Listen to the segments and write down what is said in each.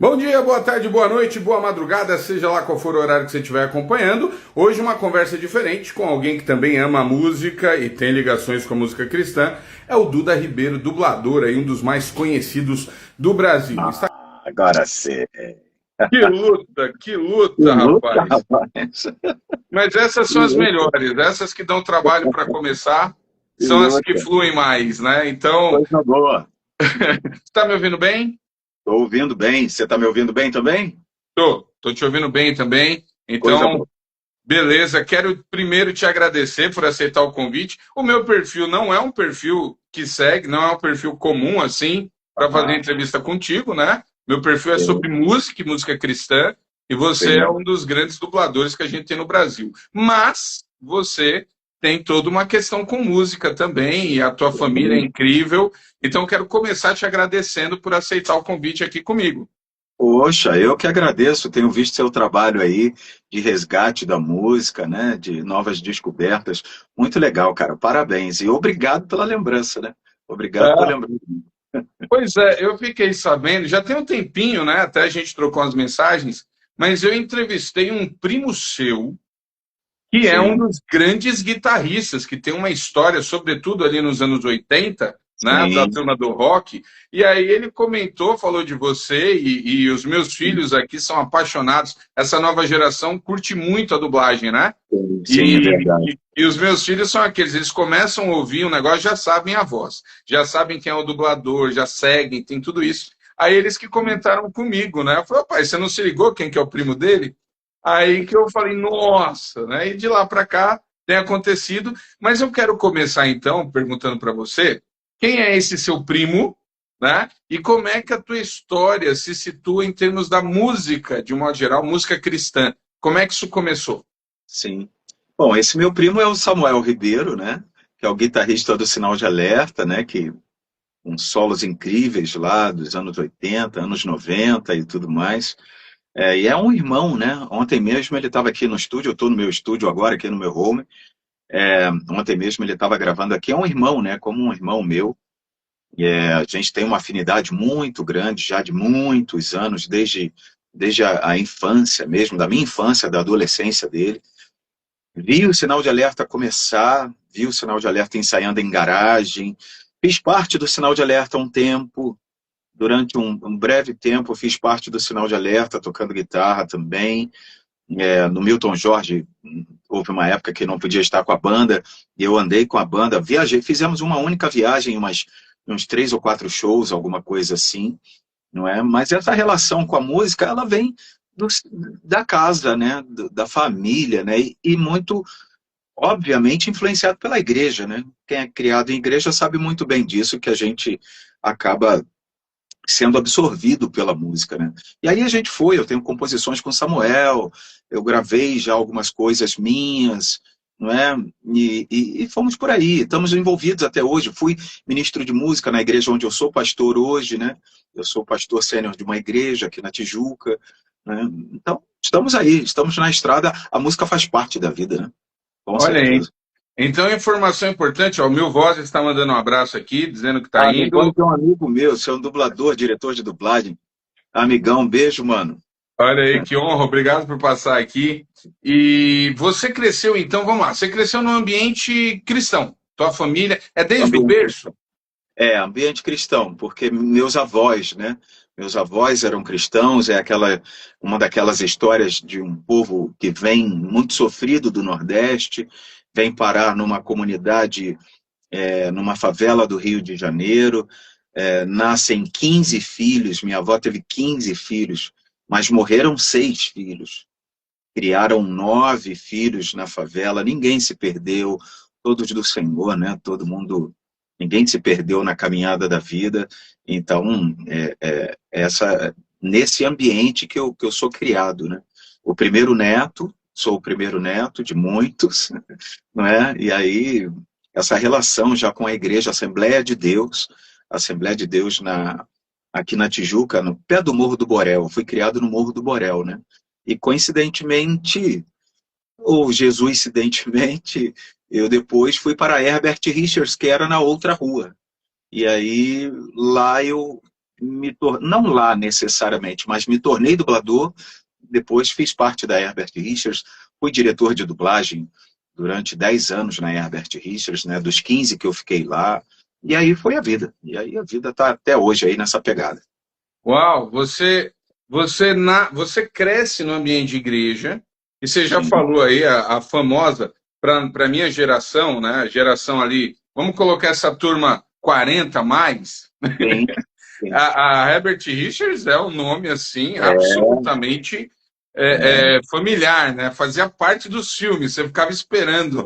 Bom dia, boa tarde, boa noite, boa madrugada, seja lá qual for o horário que você estiver acompanhando. Hoje uma conversa diferente com alguém que também ama a música e tem ligações com a música cristã. É o Duda Ribeiro, dublador aí, um dos mais conhecidos do Brasil. Agora sim. Que Que luta, luta, rapaz. rapaz. Mas essas Que são as luta, melhores, essas que dão trabalho para começar, que são as que luta. fluem mais, né? Então, Coisa boa. está me ouvindo bem? Estou ouvindo bem. Você está me ouvindo bem também? Tô te ouvindo bem também. Coisa Então, boa. beleza, quero primeiro te agradecer por aceitar o convite. O meu perfil não é um perfil que segue, não é um perfil comum assim para fazer Ah, entrevista contigo, né? Meu perfil é sobre sim, música e música cristã, e você é sim. um dos grandes dubladores que a gente tem no Brasil. Mas você tem toda uma questão com música também, e a tua família é incrível. Então quero começar te agradecendo por aceitar o convite aqui comigo. Poxa, eu que agradeço. Tenho visto seu trabalho aí de resgate da música, né? De novas descobertas. Muito legal, cara. Parabéns. E obrigado pela lembrança, né? Obrigado por lembrar. Pois é, eu fiquei sabendo, já tem um tempinho, né? Até a gente trocou as mensagens, mas eu entrevistei um primo seu, que é um Sim, dos grandes guitarristas, que tem uma história, sobretudo ali nos anos 80, né, da sim, turma do rock, e aí ele comentou, falou de você, e os meus filhos aqui são apaixonados, essa nova geração curte muito a dublagem, né? sim, sim, é E, verdade. e os meus filhos são aqueles, eles começam a ouvir um negócio, já sabem a voz, já sabem quem é o dublador, já seguem, tem tudo isso. Aí eles que comentaram comigo, né? Eu falei, pai, você não se ligou quem que é o primo dele? Aí que eu falei, nossa, né? E de lá para cá tem acontecido. Mas eu quero começar então perguntando para você, quem é esse seu primo, né? E como é que a tua história se situa em termos da música, de um modo geral, música cristã? Como é que isso começou? Sim. Bom, esse meu primo é o Samuel Ribeiro, né? Que é o guitarrista do Sinal de Alerta, né? Que uns solos incríveis lá dos anos 80, anos 90 e tudo mais. E é um irmão, né? Ontem mesmo ele estava aqui no estúdio, eu estou no meu estúdio agora, aqui no meu home. Ontem mesmo ele estava gravando aqui, é um irmão, né? Como um irmão meu. A gente tem uma afinidade muito grande, já de muitos anos, desde a infância mesmo, da minha infância, da adolescência dele. Vi o sinal de alerta começar, vi o sinal de alerta ensaiando em garagem, fiz parte do sinal de alerta um tempo, durante um breve tempo fiz parte do sinal de alerta, tocando guitarra também. No Milton Jorge, houve uma época que não podia estar com a banda, e eu andei com a banda, viajei, fizemos uma única viagem, uns 3 ou 4 shows, alguma coisa assim, não é? Mas essa relação com a música, ela vem da casa, né? Da família, né? E muito obviamente influenciado pela igreja, né? Quem é criado em igreja sabe muito bem disso, que a gente acaba sendo absorvido pela música, né? E aí a gente eu tenho composições com Samuel, eu gravei já algumas coisas minhas, não é? E fomos por aí, estamos envolvidos até hoje. Fui ministro de música na igreja onde eu sou pastor hoje, né? Eu sou pastor sênior de uma igreja aqui na Tijuca, né? Então, estamos aí, estamos na estrada, a música faz parte da vida, né? Com Olha aí. certeza. Então, informação importante, ó, o Mil Vozes está mandando um abraço aqui, dizendo que está Ah, Milvoz indo. é um amigo meu, você é um dublador, diretor de dublagem. Amigão, beijo, mano. Olha aí, que honra, obrigado por passar aqui. E você cresceu, então, vamos lá, você cresceu num ambiente cristão. Tua família, é desde o Ambiente, berço? ambiente cristão, porque meus avós, né? Meus avós eram cristãos, uma daquelas histórias de um povo que vem muito sofrido do Nordeste, vem parar numa comunidade, numa favela do Rio de Janeiro, nascem 15 filhos, minha avó teve 15 filhos, mas morreram 6 filhos. Criaram 9 filhos na favela, ninguém se perdeu, todos do Senhor, né? Todo mundo, ninguém se perdeu na caminhada da vida. Então, nesse ambiente que eu sou criado, né? Sou o primeiro neto de muitos, não é? E aí, essa relação já com a igreja, Assembleia de Deus aqui na Tijuca, no pé do Morro do Borel. Eu fui criado no Morro do Borel, né? E coincidentemente, ou jesuincidentemente, eu depois fui para Herbert Richards, que era na outra rua. E aí lá eu não lá necessariamente, mas me tornei dublador. Depois fiz parte da Herbert Richards, fui diretor de dublagem durante 10 anos na Herbert Richards, né, dos 15 que eu fiquei lá, e aí foi a vida. E aí a vida está até hoje aí nessa pegada. Uau, você cresce no ambiente de igreja, e você já Sim, falou aí a famosa, para a minha geração, né? A geração ali, vamos colocar essa turma 40 mais. sim, sim. A Herbert Richards é um nome assim É, absolutamente é, familiar, né? Fazia parte dos filmes, você ficava esperando.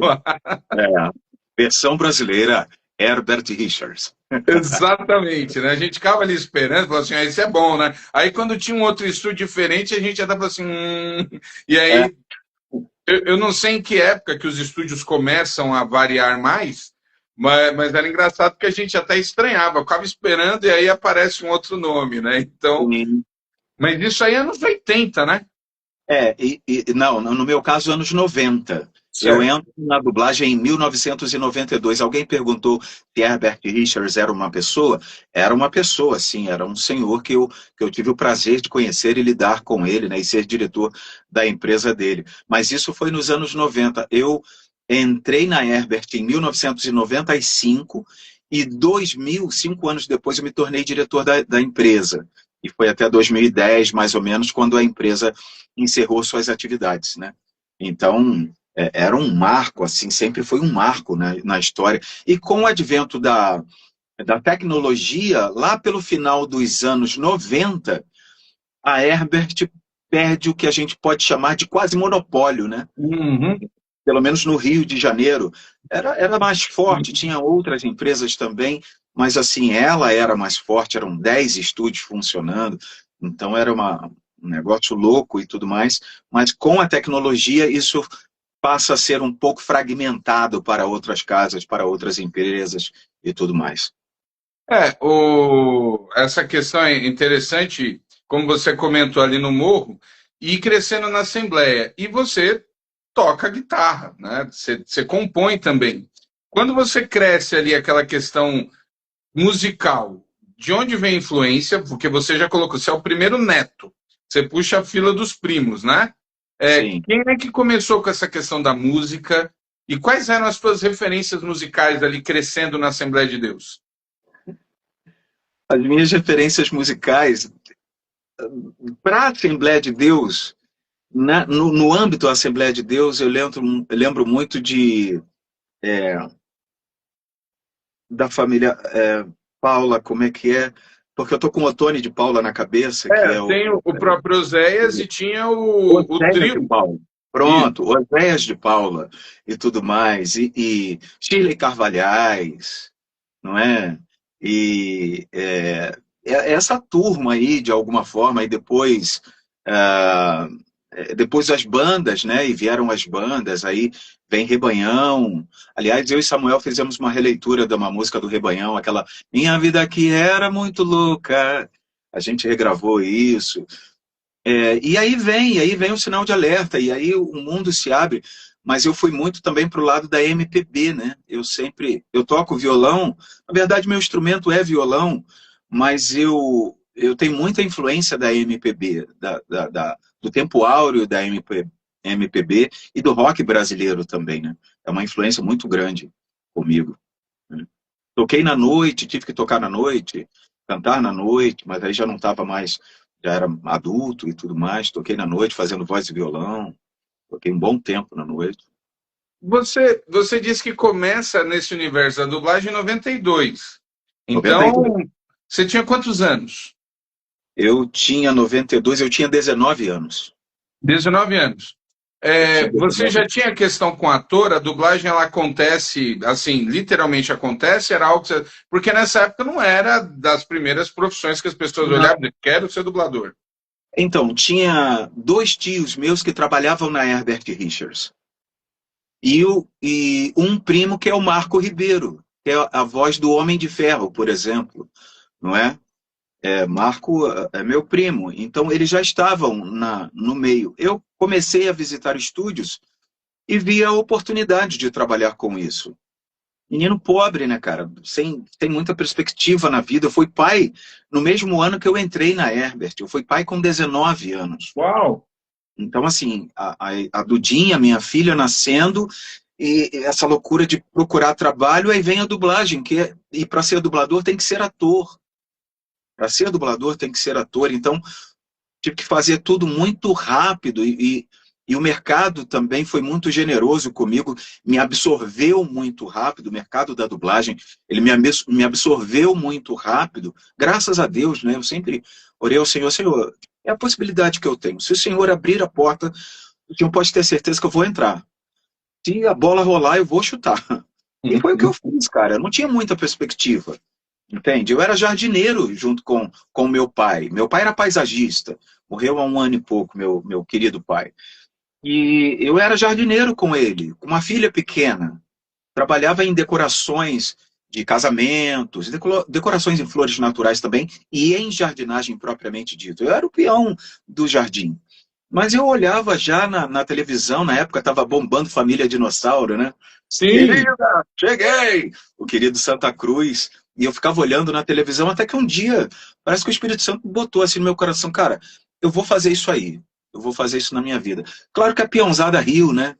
é. Versão brasileira, Herbert Richards. Exatamente, né? A gente ficava ali esperando, falava assim, ah, isso é bom, né? Aí quando tinha um outro estúdio diferente, a gente já tava assim, E É, aí, eu não sei em que época que os estúdios começam a variar mais, mas era engraçado porque a gente até estranhava, eu ficava esperando e aí aparece um outro nome, né? Então, sim. mas isso aí é anos 80, né? Não, no meu caso, anos 90. Eu Certo. entro na dublagem em 1992. Alguém perguntou se Herbert Richards era uma pessoa? Era uma pessoa, sim, era um senhor que eu tive o prazer de conhecer e lidar com ele, né, e ser diretor da empresa dele. Mas isso foi nos anos 90. Eu entrei na Herbert em 1995 e 2000, 5 anos depois, eu me tornei diretor da empresa. E foi até 2010, mais ou menos, quando a empresa encerrou suas atividades, né? Então, era um marco, assim, sempre foi um marco, né, na história. E com o advento da tecnologia, lá pelo final dos anos 90, a Herbert perde o que a gente pode chamar de quase monopólio, né? Uhum. Pelo menos no Rio de Janeiro, era mais forte, tinha outras empresas também, mas assim, ela era mais forte, eram 10 estúdios funcionando, então era um negócio louco e tudo mais, mas com a tecnologia isso passa a ser um pouco fragmentado para outras casas, para outras empresas e tudo mais. Essa questão é interessante, como você comentou ali no Morro, e crescendo na Assembleia. E você toca guitarra, né? Você compõe também. Quando você cresce ali aquela questão musical, de onde vem a influência? Porque você já colocou, você é o primeiro neto, você puxa a fila dos primos, né? Sim, Quem é que começou com essa questão da música? E quais eram as suas referências musicais ali crescendo na Assembleia de Deus? as minhas referências musicais para a Assembleia de Deus, no âmbito da Assembleia de Deus, eu lembro muito da família Paula, como é que é? Porque eu tô com o Otone de Paula na cabeça, que é o Tem o próprio Oséias e tinha o Oséias de trio. Paula. Isso. Pronto, Oséias de Paula e tudo mais. E Shirley Carvalhais, não é? E essa turma aí, de alguma forma, e ah, depois as bandas, né? E vieram as bandas, aí vem Rebanhão. Aliás, eu e Samuel fizemos uma releitura de uma música do Rebanhão, aquela Minha Vida Que Era Muito Louca. A gente regravou isso. E aí vem o sinal de alerta, e aí o mundo se abre. Mas eu fui muito também para o lado da MPB, né? Eu toco violão, na verdade meu instrumento é violão, mas eu tenho muita influência da MPB, do tempo áureo da MPB e do rock brasileiro também, né? É uma influência muito grande comigo, né? Toquei na noite, tive que tocar na noite, cantar na noite, mas aí já não estava mais, já era adulto e tudo mais. Toquei na noite fazendo voz e violão, toquei um bom tempo na noite. Você disse que começa nesse universo da dublagem em 92. Então, 92. você tinha quantos anos? Eu tinha 92, eu tinha 19 anos. 19 anos. Eu tinha Você 19 já anos. tinha questão com ator? A dublagem ela acontece, assim, literalmente acontece? Era algo que porque nessa época não era das primeiras profissões que as pessoas Não. olhavam e diziam, quero ser dublador. Então, tinha dois tios meus que trabalhavam na Herbert Richards. E um primo que é o Marco Ribeiro, que é a voz do Homem de Ferro, por exemplo, não é? Marco é meu primo, então eles já estavam no meio. Eu comecei a visitar estúdios e vi a oportunidade de trabalhar com isso. menino pobre, né, cara? Sem muita perspectiva na vida. Eu fui pai no mesmo ano que eu entrei na Herbert. Eu fui pai com 19 anos. Uau! Então, assim, a Dudinha, minha filha, nascendo, e essa loucura de procurar trabalho, aí vem a dublagem, e para ser dublador tem que ser ator. Para ser dublador tem que ser ator. Então, tive que fazer tudo muito rápido e o mercado também foi muito generoso comigo, me absorveu muito rápido, o mercado da dublagem, ele me absorveu muito rápido, graças a Deus, né? Eu sempre orei ao Senhor, Senhor, é a possibilidade que eu tenho. Se o Senhor abrir a porta, o Senhor pode ter certeza que eu vou entrar. Se a bola rolar, eu vou chutar. E foi o que eu fiz, cara. Eu não tinha muita perspectiva. Entende? Eu era jardineiro junto com meu pai. Meu pai era paisagista. Morreu há um ano e pouco, meu querido pai. E eu era jardineiro com ele, com uma filha pequena. Trabalhava em decorações de casamentos, decorações em flores naturais também, e em jardinagem propriamente dito. Eu era o peão do jardim. Mas eu olhava já na televisão, na época estava bombando Família Dinossauro, né? Sim. Querida, cheguei! O querido Santa Cruz. E eu ficava olhando na televisão até que um dia, parece que o Espírito Santo botou assim no meu coração, cara, eu vou fazer isso aí. Eu vou fazer isso na minha vida. Claro que a peãozada riu, né?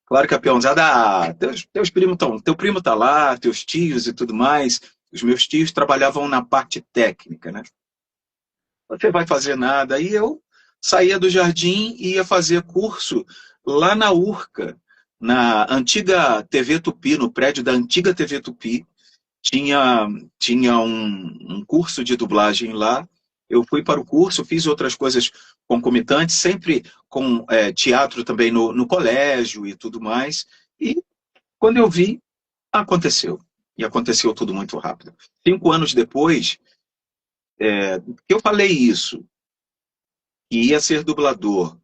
Claro que a peãozada, teus primos estão, teu primo tá lá, teus tios e tudo mais. Os meus tios trabalhavam na parte técnica, né? Você vai fazer nada. Aí eu saía do jardim e ia fazer curso lá na Urca, na antiga TV Tupi, no prédio da antiga TV Tupi. Tinha, tinha um curso de dublagem lá. Eu fui para o curso, fiz outras coisas concomitantes, sempre com teatro também no colégio e tudo mais. E quando eu vi, aconteceu. E aconteceu tudo muito rápido. 5 anos depois, que eu falei isso, que ia ser dublador.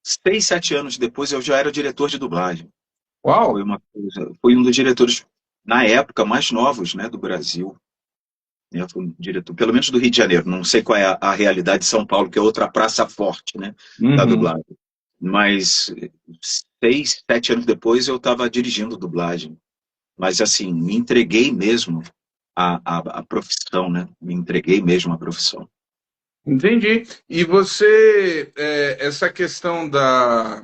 6, 7 anos depois, eu já era diretor de dublagem. Foi Uau! uma coisa, foi um dos diretores, na época, mais novos, né, do Brasil. Eu fui diretor, pelo menos do Rio de Janeiro. Não sei qual é a realidade de São Paulo, que é outra praça forte, né, da Uhum. dublagem. Mas 6, 7 anos depois eu estava dirigindo dublagem. Mas assim, me entreguei mesmo à profissão, né? Me entreguei mesmo à profissão. Entendi. E você, essa questão da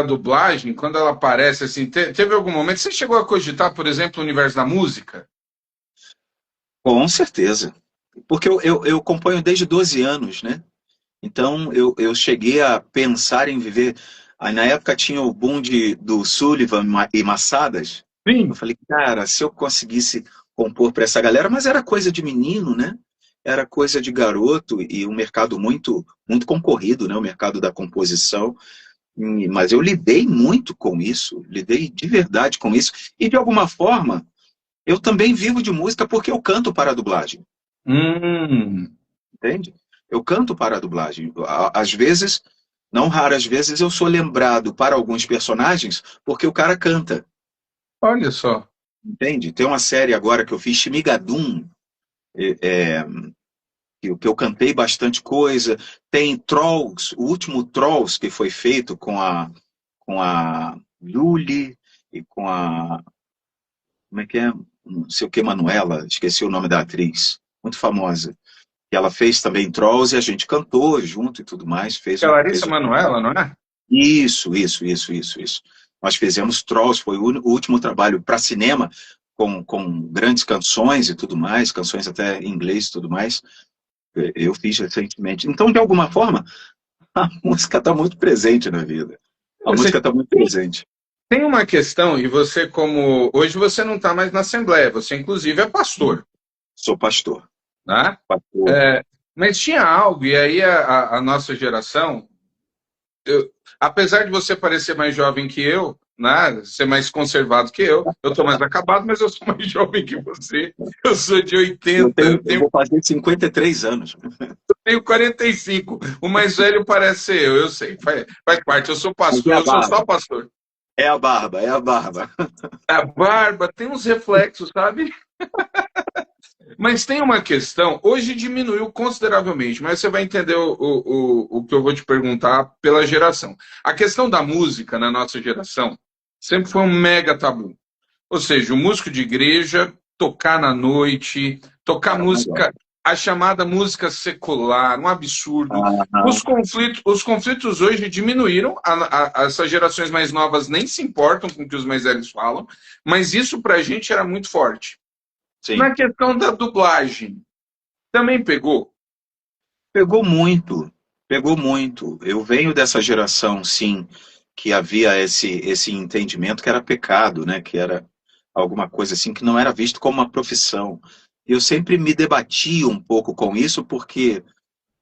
dublagem, quando ela aparece, assim, teve algum momento, você chegou a cogitar, por exemplo, o universo da música? Com certeza. Porque eu componho desde 12 anos, né? Então eu cheguei a pensar em viver. Aí, na época tinha o boom do Sullivan e Massadas. Eu Sim. falei, cara, se eu conseguisse compor para essa galera, mas era coisa de menino, né? Era coisa de garoto e um mercado muito, muito concorrido, né? O mercado da composição. Mas eu lidei muito com isso, lidei de verdade com isso. E de alguma forma, eu também vivo de música porque eu canto para a dublagem. Hum, Entende? Eu canto para a dublagem. Às vezes, não raras vezes, eu sou lembrado para alguns personagens porque o cara canta. olha só. Entende? Tem uma série agora que eu fiz, Shmigadum, que eu cantei bastante coisa. Tem Trolls, o último Trolls que foi feito com a Lully e com a. Como é que é? Não sei o que, Manuela, esqueci o nome da atriz, muito famosa. E ela fez também Trolls e a gente cantou junto e tudo mais. É a Larissa Manoela, não é? Isso. Nós fizemos Trolls, foi o último trabalho para cinema, com grandes canções e tudo mais, canções até em inglês e tudo mais. Eu fiz recentemente. Então, de alguma forma, a música está muito presente na vida. A Você música está muito presente. tem uma questão, e você, como. Hoje você não está mais na Assembleia, você, inclusive, é pastor, Sou pastor. né? Pastor. É, mas tinha algo, e aí a nossa geração, apesar de você parecer mais jovem que eu, né, ser mais conservado que eu estou mais acabado, mas eu sou mais jovem que você. Eu sou de Eu, 80, tenho, eu vou fazer 53 anos. tenho 45. O mais velho parece ser eu sei. Faz parte, eu sou Mas é pastor, a eu sou barba. só pastor. É a barba, é a barba. A barba tem uns reflexos, sabe? Mas tem uma questão, hoje diminuiu consideravelmente, mas você vai entender o que eu vou te perguntar pela geração. A questão da música na nossa geração sempre foi um mega tabu. Ou seja, o músico de igreja tocar na noite, tocar Era um negócio. música, a chamada música secular, um absurdo. Aham, Os conflitos hoje diminuíram, essas gerações mais novas nem se importam com o que os mais velhos falam, mas isso para a gente era muito forte. sim. Na questão da dublagem, também pegou? Pegou muito, pegou muito. Eu venho dessa geração, sim, que havia esse entendimento que era pecado, né? Que era alguma coisa assim que não era visto como uma profissão. Eu sempre me debati um pouco com isso, porque,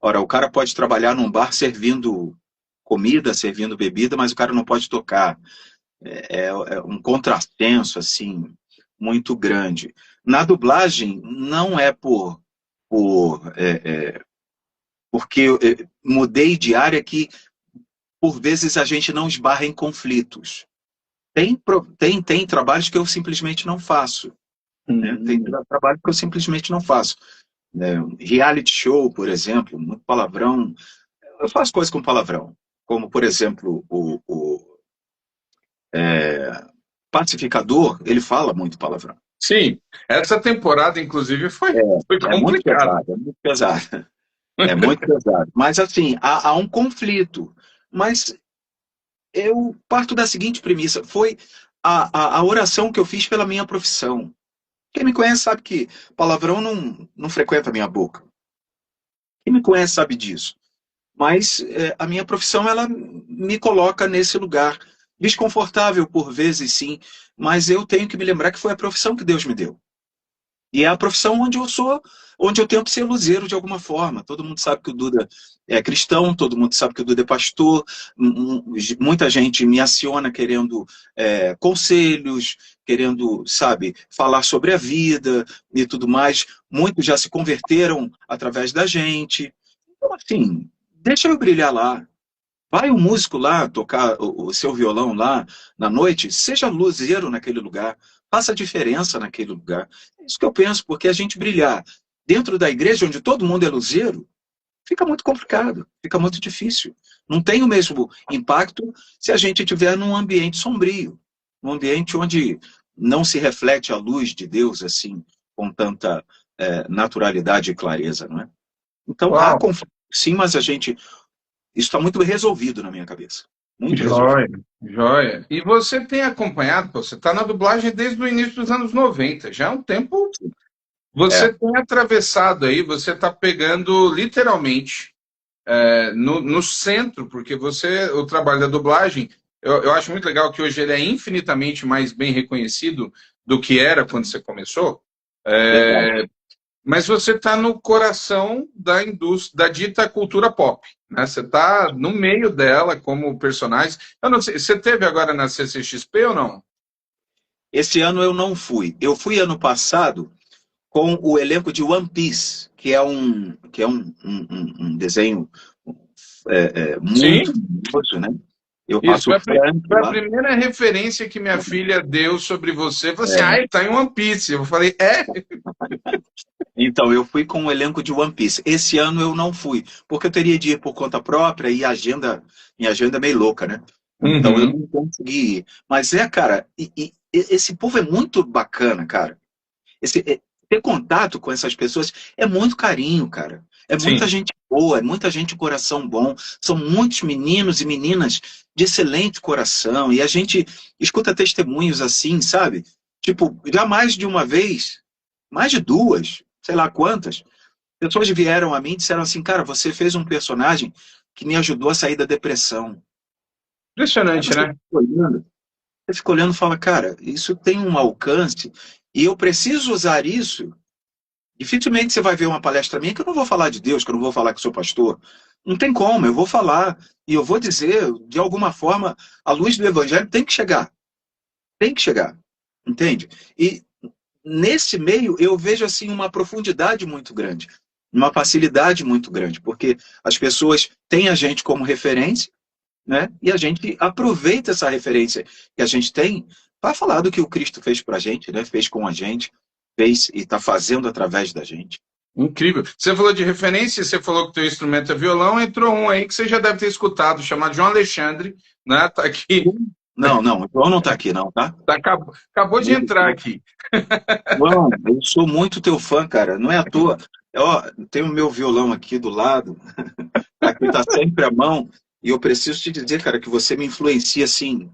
ora, o cara pode trabalhar num bar servindo comida, servindo bebida, mas o cara não pode tocar. É um contrassenso, assim, muito grande. Na dublagem, não é porque eu mudei de área que, por vezes, a gente não esbarra em conflitos. Tem trabalhos que eu simplesmente não faço. Né? Tem trabalho que eu simplesmente não faço. Né? Reality show, por exemplo, muito palavrão. Eu faço coisas com palavrão. Como, por exemplo, Pacificador, ele fala muito palavrão. Sim, essa temporada, inclusive, foi É muito complicado. pesado, é muito pesado. É muito pesado. Mas, assim, há um conflito. Mas eu parto da seguinte premissa: foi a oração que eu fiz pela minha profissão. Quem me conhece sabe que palavrão não frequenta a minha boca. Quem me conhece sabe disso. Mas a minha profissão, ela me coloca nesse lugar. Desconfortável por vezes, sim, mas eu tenho que me lembrar que foi a profissão que Deus me deu. E é a profissão onde eu tento ser luzeiro de alguma forma. Todo mundo sabe que o Duda é cristão, todo mundo sabe que o Duda é pastor, muita gente me aciona querendo conselhos, querendo, sabe, falar sobre a vida e tudo mais. Muitos já se converteram através da gente. Então, assim, deixa eu brilhar lá. Vai o músico lá tocar o seu violão lá na noite, seja luzeiro naquele lugar, faça diferença naquele lugar. É isso que eu penso, porque a gente brilhar dentro da igreja onde todo mundo é luzeiro, fica muito complicado, fica muito difícil. Não tem o mesmo impacto se a gente estiver num ambiente sombrio, num ambiente onde não se reflete a luz de Deus assim, com tanta naturalidade e clareza, não é? Então há Uau, conflito, sim, mas isso está muito resolvido na minha cabeça. Muito resolvido. joia, joia. E você tem acompanhado, pô, você está na dublagem desde o início dos anos 90, já é um tempo. É, Você tem atravessado aí, você está pegando literalmente no centro, porque o trabalho da dublagem, eu acho muito legal que hoje ele é infinitamente mais bem reconhecido do que era quando você começou. verdade. Mas você está no coração da indústria, da dita cultura pop, né? Você está no meio dela como personagem. Eu não sei, você teve agora na CCXP ou não? Esse ano eu não fui. Eu fui ano passado com o elenco de One Piece, que é um desenho Sim, muito famoso, né? Eu isso. faço o Frank Foi a lá. primeira referência que minha filha deu sobre você. Falou assim, ah, ele tá em One Piece. Eu falei, é? Então, eu fui com o elenco de One Piece. Esse ano eu não fui, porque eu teria de ir por conta própria e minha agenda é meio louca, né? Então eu Uhum. não consegui ir. Mas cara, esse povo é muito bacana, cara. Ter contato com essas pessoas é muito carinho, cara. É muita Sim. gente boa, é muita gente de coração bom. São muitos meninos e meninas de excelente coração. E a gente escuta testemunhos assim, sabe? Tipo, já mais de uma vez, mais de duas, sei lá quantas, pessoas vieram a mim e disseram assim: cara, você fez um personagem que me ajudou a sair da depressão. Aí Impressionante, né? você fica olhando e fala: cara, isso tem um alcance e eu preciso usar isso. Dificilmente você vai ver uma palestra minha que eu não vou falar de Deus, que eu não vou falar que sou pastor. Não tem como, eu vou falar e eu vou dizer, de alguma forma, a luz do evangelho tem que chegar. Tem que chegar. Entende? E nesse meio eu vejo assim uma profundidade muito grande, uma facilidade muito grande, porque as pessoas têm a gente como referência, né? E a gente aproveita essa referência que a gente tem para falar do que o Cristo fez para a gente, né? Fez com a gente, fez e está fazendo através da gente. Incrível. Você falou de referência, você falou que o teu instrumento é violão, entrou um aí que você já deve ter escutado, chamado João Alexandre, né? Tá aqui. Não, não, o João não está aqui não, tá? Acabou de entrar aqui. João, eu sou muito teu fã, cara. Não é à toa. Ó, tem o meu violão aqui do lado, aqui tá sempre à mão, e eu preciso te dizer, cara, que você me influencia assim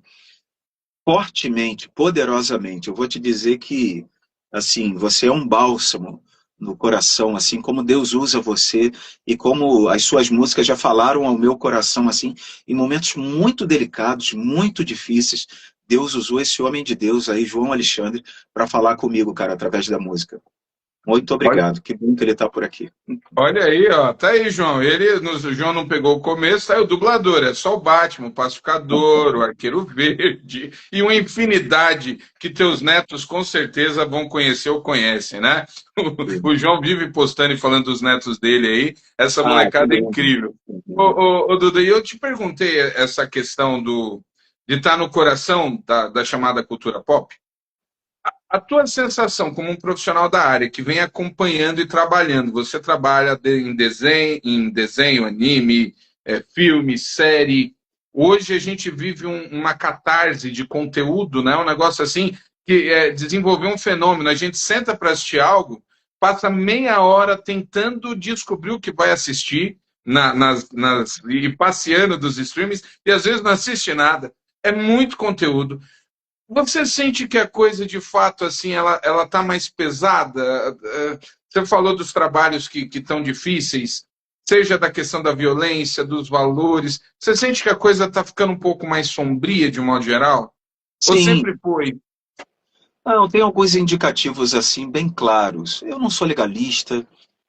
fortemente, poderosamente. Eu vou te dizer que assim, você é um bálsamo no coração, assim como Deus usa você e como as suas músicas já falaram ao meu coração assim, em momentos muito delicados, muito difíceis. Deus usou esse homem de Deus aí, João Alexandre, para falar comigo, cara, através da música. Muito obrigado. Que bom que ele está por aqui. Olha aí, ó. Tá aí, João. O João não pegou o começo, tá aí o dublador. É só o Batman, o Pacificador, o Arqueiro Verde e uma infinidade que teus netos com certeza vão conhecer ou conhecem, né? O João vive postando e falando dos netos dele aí. Essa Ah, que molecada é bom. incrível. Ô, Duda, e eu te perguntei essa questão de estar no coração da chamada cultura pop. A tua sensação como um profissional da área que vem acompanhando e trabalhando, você trabalha em desenho, anime, filme, série. Hoje a gente vive uma catarse de conteúdo, né? Um negócio assim que desenvolveu um fenômeno. A gente senta para assistir algo, passa meia hora tentando descobrir o que vai assistir e passeando dos streams e às vezes não assiste nada. É muito conteúdo. Você sente que a coisa, de fato, assim, ela tá mais pesada? Você falou dos trabalhos que estão difíceis, seja da questão da violência, dos valores. Você sente que a coisa está ficando um pouco mais sombria, de um modo geral? Ou Sim, sempre foi? não, tem alguns indicativos assim bem claros. Eu não sou legalista,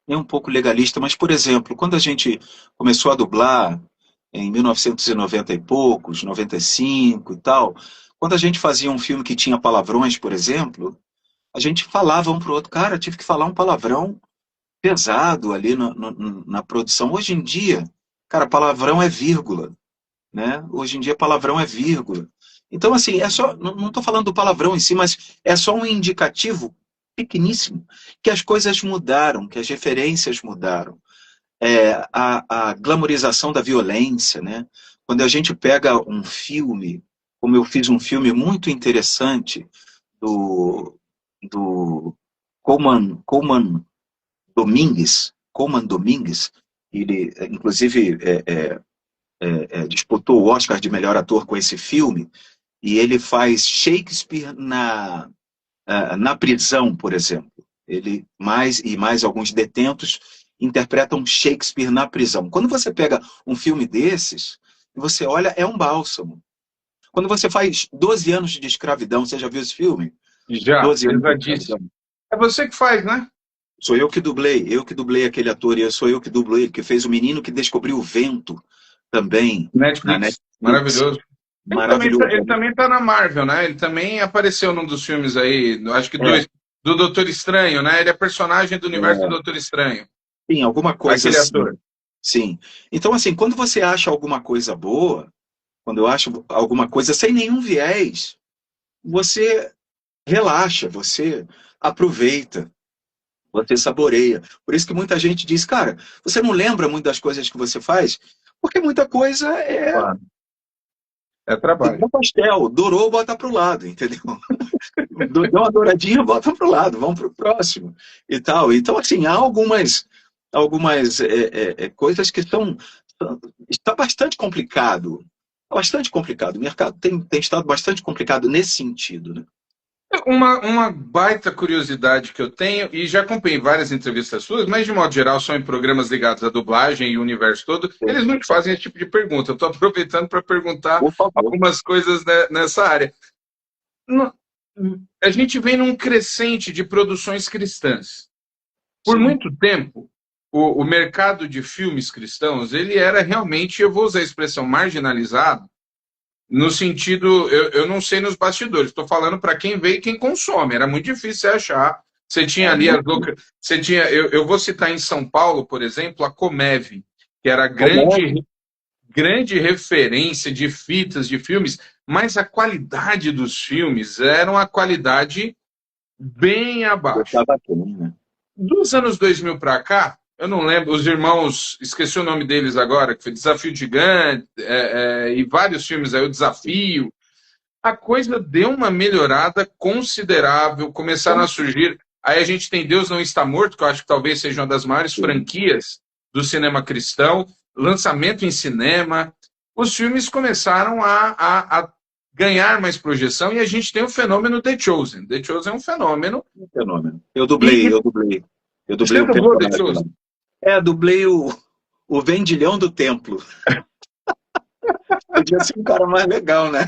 nem um pouco legalista, mas, por exemplo, quando a gente começou a dublar em 1990 e poucos, 95 e tal, quando a gente fazia um filme que tinha palavrões, por exemplo, a gente falava um pro outro, cara, tive que falar um palavrão pesado ali na produção. Hoje em dia, cara, palavrão é vírgula, né? Hoje em dia, palavrão é vírgula. Então, assim, é só, não estou falando do palavrão em si, mas é só um indicativo pequeníssimo que as coisas mudaram, que as referências mudaram. A glamorização da violência, né? Quando a gente pega um filme, como eu fiz um filme muito interessante do, do Colman Domingues, ele, inclusive, disputou o Oscar de melhor ator com esse filme, e ele faz Shakespeare na prisão, por exemplo. Ele mais alguns detentos interpretam Shakespeare na prisão. Quando você pega um filme desses, você olha, é um bálsamo. Quando você faz 12 anos de escravidão, você já viu esse filme? Já, 12 anos de pesadíssimo. escravidão. É você que faz, né? Sou eu que dublei aquele ator, e sou eu que dublei, que fez o menino que descobriu o vento também, na Netflix, Netflix. maravilhoso. Maravilhoso. Ele também tá na Marvel, né? Ele também apareceu num dos filmes aí, acho que É, dois, do Doutor Estranho, né? Ele é personagem do universo do é, Doutor Estranho, sim, alguma coisa aquele assim. ator. Sim. Então, assim, quando você acha alguma coisa boa, quando eu acho alguma coisa sem nenhum viés, você relaxa, você aproveita, você saboreia. Por isso que muita gente diz, cara, você não lembra muito das coisas que você faz? Porque muita coisa é Claro. É trabalho. igual pastel, dourou, bota para o lado, entendeu? Dá uma douradinha, bota para o lado, vamos para o próximo e tal. Então, assim, há algumas coisas que está bastante complicado. O mercado tem estado bastante complicado nesse sentido, né? Uma baita curiosidade que eu tenho, e já acompanhei várias entrevistas suas, mas de modo geral são em programas ligados à dublagem e o universo todo, eles não te fazem esse tipo de pergunta. Eu estou aproveitando para perguntar Por favor. algumas coisas nessa área. No- A gente vem num crescente de produções cristãs. Por Sim. muito tempo, o mercado de filmes cristãos, ele era realmente, eu vou usar a expressão marginalizado, no sentido, eu não sei nos bastidores, estou falando para quem vê e quem consome, era muito difícil você achar. Você tinha ali você tinha, eu vou citar em São Paulo, por exemplo, a Comev, que era a Como grande referência de fitas, de filmes, mas a qualidade dos filmes era uma qualidade bem eu abaixo. estava aqui, né? Dos anos 2000 para cá, eu não lembro, os irmãos, esqueci o nome deles agora, que foi Desafio Gigante, e vários filmes aí, O Desafio. a coisa deu uma melhorada considerável, começaram a surgir. Aí a gente tem Deus Não Está Morto, que eu acho que talvez seja uma das maiores franquias do cinema cristão, lançamento em cinema. Os filmes começaram a ganhar mais projeção e a gente tem o fenômeno The Chosen. The Chosen é um fenômeno. Um fenômeno. Eu dublei o Você dublou The personagem lá. Chosen? Dublei o vendilhão do templo. Podia ser um cara mais legal, né?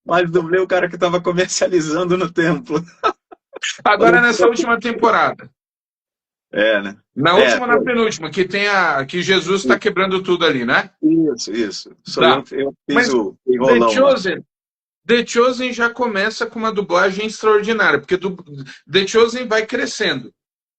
Mas dublei o cara que estava comercializando no templo. Agora nessa última temporada. Né? Na última, na penúltima, que tem que Jesus está quebrando tudo ali, né? Isso. Tá. Eu fiz Mas o enrolão. The Chosen já começa com uma dublagem extraordinária, porque The Chosen vai crescendo,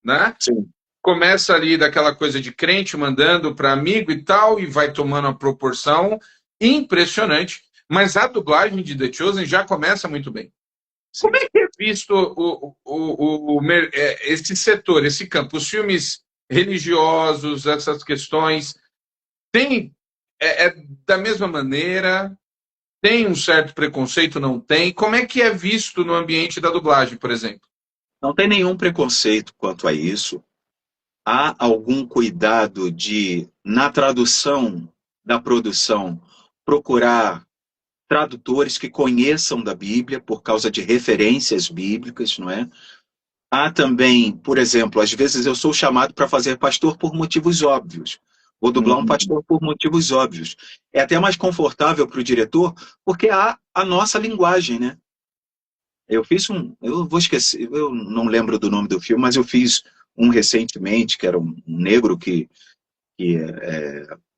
né? Sim. Começa ali daquela coisa de crente mandando para amigo e tal, e vai tomando uma proporção impressionante, mas a dublagem de The Chosen já começa muito bem. Como é que é visto esse setor, esse campo? Os filmes religiosos, essas questões, tem da mesma maneira? Tem um certo preconceito? Não tem? Como é que é visto no ambiente da dublagem, por exemplo? Não tem nenhum preconceito quanto a isso. Há algum cuidado de, na tradução da produção, procurar tradutores que conheçam da Bíblia por causa de referências bíblicas, não é? Há também, por exemplo, às vezes eu sou chamado para fazer pastor por motivos óbvios. Vou dublar um pastor por motivos óbvios. É até mais confortável para o diretor, porque há a nossa linguagem, né? Eu vou esquecer, eu não lembro do nome do filme, mas eu fiz um recentemente, que era um negro que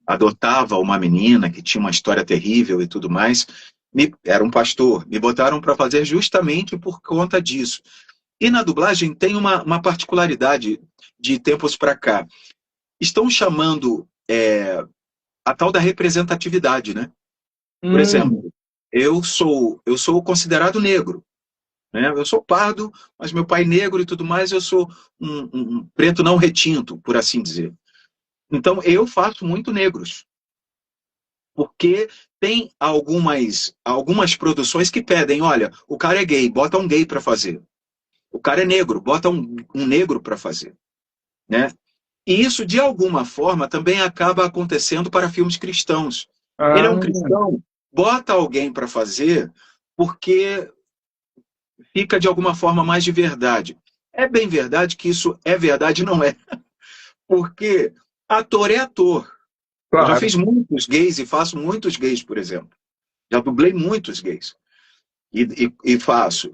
adotava uma menina que tinha uma história terrível e tudo mais. Era um pastor. Me botaram para fazer justamente por conta disso. E na dublagem tem uma particularidade de tempos para cá. Estão chamando a tal da representatividade, né? Por exemplo, eu sou considerado negro, né? Eu sou pardo, mas meu pai é negro e tudo mais, eu sou um preto não retinto, por assim dizer. Então, eu faço muito negros. Porque tem algumas produções que pedem, olha, o cara é gay, bota um gay para fazer. O cara é negro, bota um negro para fazer. Né? E isso, de alguma forma, também acaba acontecendo para filmes cristãos. Ele é um cristão, bota alguém para fazer porque fica, de alguma forma, mais de verdade. É bem verdade que isso é verdade, não é? Porque ator é ator. Claro. Eu já fiz muitos gays e faço muitos gays, por exemplo. Já dublei muitos gays. E faço.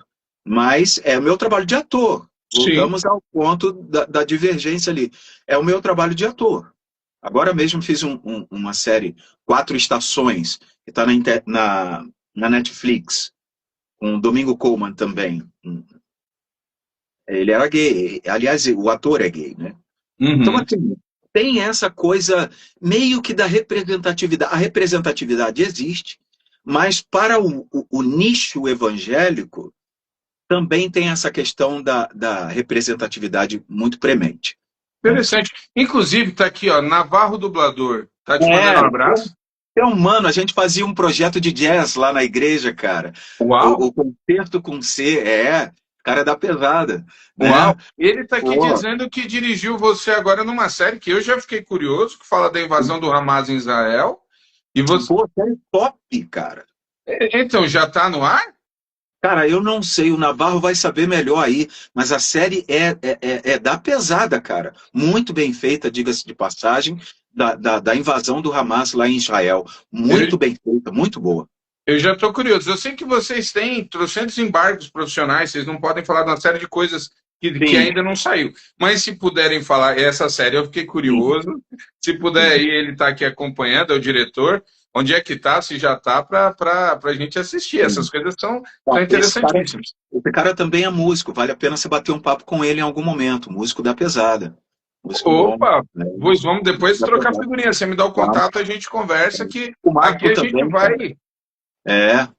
Mas é o meu trabalho de ator. Voltamos ao ponto da divergência ali. É o meu trabalho de ator. Agora mesmo fiz uma série, 4 Estações, que está na Netflix, com o Domingo Colman também. Ele era gay. Aliás, o ator é gay, né? Uhum. Então, assim, tem essa coisa meio que da representatividade. A representatividade existe, mas para o nicho evangélico também tem essa questão da representatividade muito premente. Interessante. Inclusive, está aqui, ó, Navarro Dublador. Tá te mandando um abraço? Mano, a gente fazia um projeto de jazz lá na igreja, cara. Uau! O Concerto com C, cara da pesada. Uau! Né? Ele está aqui dizendo que dirigiu você agora numa série que eu já fiquei curioso, que fala da invasão do Hamas em Israel. E você... Pô, série top, cara. Então, já está no ar? Cara, eu não sei, o Navarro vai saber melhor aí, mas a série é da pesada, cara. Muito bem feita, diga-se de passagem, da invasão do Hamas lá em Israel. Muito bem feita, muito boa. Eu já estou curioso. Eu sei que vocês têm trocentos embargos profissionais, vocês não podem falar de uma série de coisas que ainda não saiu. Mas se puderem falar, essa série eu fiquei curioso. Sim. Se puder aí, ele está aqui acompanhando, é o diretor. Onde é que está, se já está, para a gente assistir. Essas coisas são interessantíssimas. Esse cara também é músico, vale a pena você bater um papo com ele em algum momento, músico da pesada. Músico Opa, bom, né? Pois vamos depois trocar figurinha. Você me dá o contato, a gente conversa, que aqui a gente vai...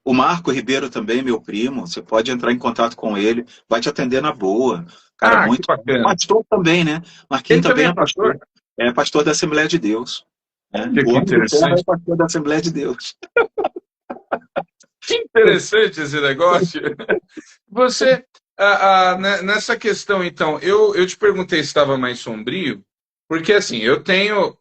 o Marco Ribeiro também, meu primo, você pode entrar em contato com ele, vai te atender na boa. Cara, muito bacana. Pastor também, né? Marquinhos também é pastor. É pastor da Assembleia de Deus. Que interessante. É pastor da Assembleia de Deus. Que interessante esse negócio. Você, nessa questão, então, eu te perguntei se estava mais sombrio, porque assim, eu tenho